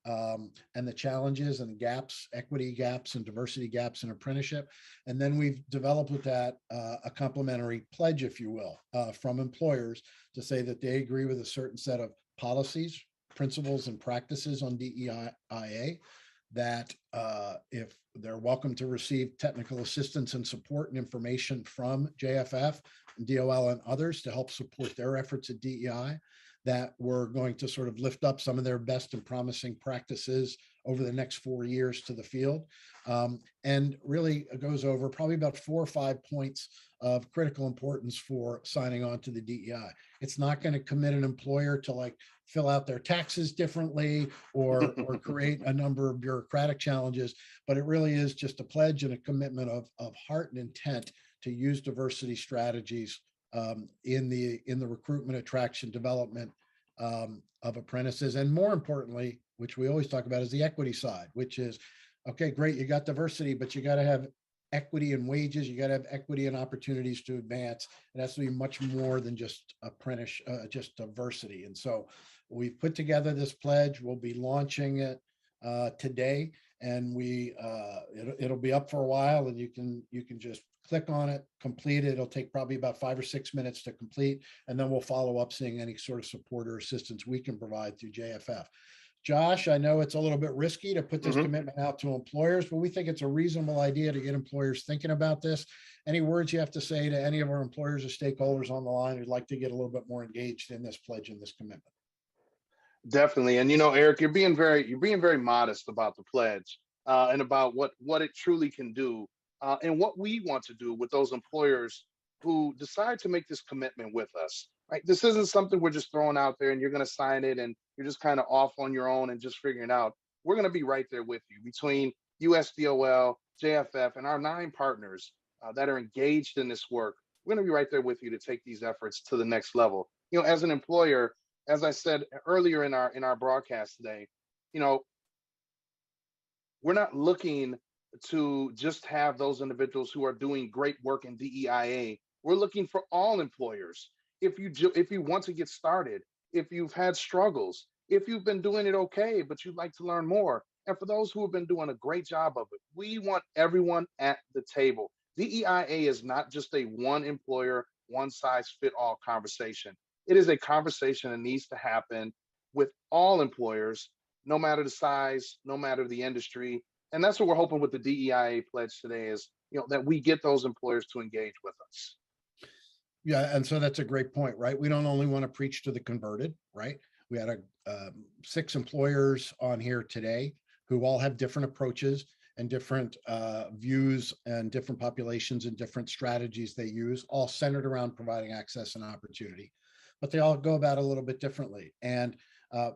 and the challenges and gaps, equity gaps and diversity gaps in apprenticeship. And then we've developed with that a complimentary pledge, if you will, from employers to say that they agree with a certain set of policies, principles, and practices on DEIA, that if they're welcome to receive technical assistance and support and information from JFF, DOL, and others to help support their efforts at DEI, that we're going to sort of lift up some of their best and promising practices over the next 4 years to the field. And really it goes over probably about 4 or 5 points of critical importance for signing on to the DEI. It's not going to commit an employer to like fill out their taxes differently or create a number of bureaucratic challenges, but it really is just a pledge and a commitment of heart and intent to use diversity strategies in the recruitment, attraction, development of apprentices. And more importantly, which we always talk about, is the equity side, which is, okay, great, you got diversity, but you got to have equity in wages, you got to have equity and opportunities to advance. It has to be much more than just just diversity. And so we've put together this pledge. We'll be launching it today, and it'll be up for a while, and you can just click on it, complete it. It'll take probably about 5 or 6 minutes to complete, and then we'll follow up seeing any sort of support or assistance we can provide through JFF. Josh, I know it's a little bit risky to put this commitment out to employers, but we think it's a reasonable idea to get employers thinking about this. Any words you have to say to any of our employers or stakeholders on the line who'd like to get a little bit more engaged in this pledge and this commitment? Definitely. And Eric, you're being very modest about the pledge and about what it truly can do and what we want to do with those employers who decide to make this commitment with us. Right? This isn't something we're just throwing out there and you're going to sign it and you're just kind of off on your own and just figuring it out. We're going to be right there with you between USDOL, JFF, and our 9 partners that are engaged in this work. We're going to be right there with you to take these efforts to the next level. As an employer, as I said earlier in our broadcast today, we're not looking to just have those individuals who are doing great work in DEIA. We're looking for all employers. If you want to get started, if you've had struggles, if you've been doing it okay, but you'd like to learn more, and for those who have been doing a great job of it, we want everyone at the table. DEIA is not just a one employer, one size fit all conversation. It is a conversation that needs to happen with all employers, no matter the size, no matter the industry. And that's what we're hoping with the DEIA pledge today is, that we get those employers to engage with us. Yeah, and so that's a great point, right? We don't only want to preach to the converted, right? We had 6 employers on here today who all have different approaches and different views and different populations and different strategies they use, all centered around providing access and opportunity. But they all go about it a little bit differently. And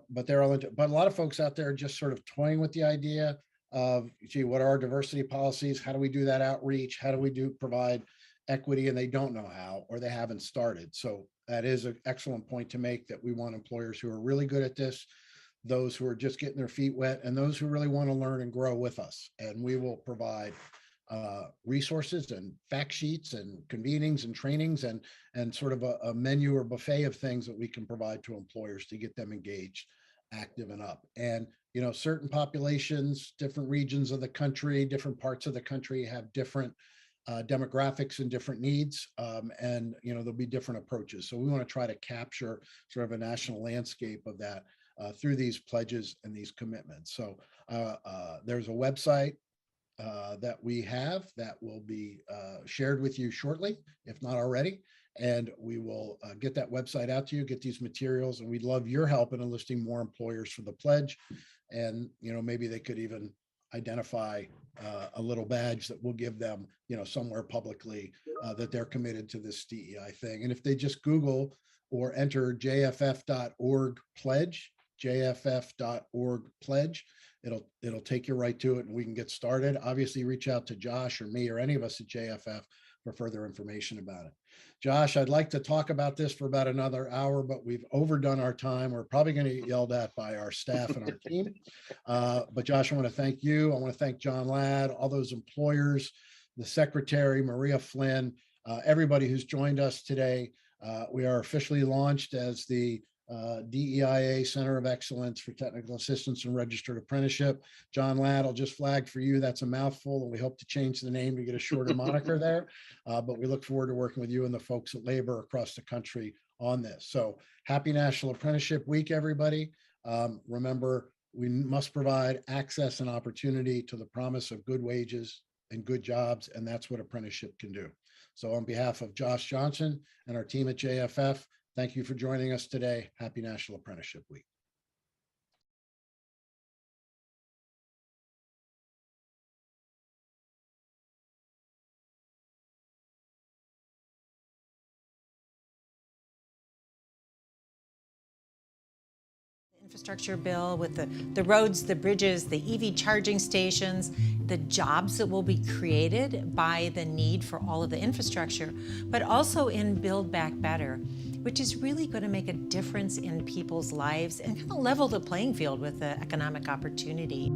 but a lot of folks out there are just sort of toying with the idea of, gee, what are our diversity policies? How do we do that outreach? How do we provide equity? And they don't know how, or they haven't started. So that is an excellent point to make, that we want employers who are really good at this, those who are just getting their feet wet, and those who really want to learn and grow with us. And we will provide resources and fact sheets and convenings and trainings and sort of a menu or buffet of things that we can provide to employers to get them engaged, active, and up. And you know, certain populations, different regions of the country, different parts of the country have different demographics and different needs, and you know, there'll be different approaches. So we want to try to capture sort of a national landscape of that through these pledges and these commitments. So there's a website that we have that will be shared with you shortly, if not already. And we will get that website out to you, get these materials, and we'd love your help in enlisting more employers for the pledge. And, you know, maybe they could even identify a little badge that we'll give them, you know, somewhere publicly that they're committed to this DEI thing. And if they just Google or enter jff.org pledge, jff.org pledge, it'll take you right to it, and we can get started. Obviously, reach out to Josh or me or any of us at JFF for further information about it. Josh, I'd like to talk about this for about another hour, but we've overdone our time. We're probably going to get yelled at by our staff and our team. But Josh, I want to thank you. I want to thank John Ladd, all those employers, the secretary, Maria Flynn, everybody who's joined us today. We are officially launched as the DEIA Center of Excellence for Technical Assistance and Registered Apprenticeship. John Ladd, I'll just flag for you, that's a mouthful, and we hope to change the name to get a shorter moniker there. But we look forward to working with you and the folks at Labor across the country on this. So happy National Apprenticeship Week, everybody. Remember, we must provide access and opportunity to the promise of good wages and good jobs, and that's what apprenticeship can do. So on behalf of Josh Johnson and our team at JFF, thank you for joining us today. Happy National Apprenticeship Week. Infrastructure bill with the roads, the bridges, the EV charging stations, the jobs that will be created by the need for all of the infrastructure, but also in Build Back Better, which is really going to make a difference in people's lives and kind of level the playing field with the economic opportunity.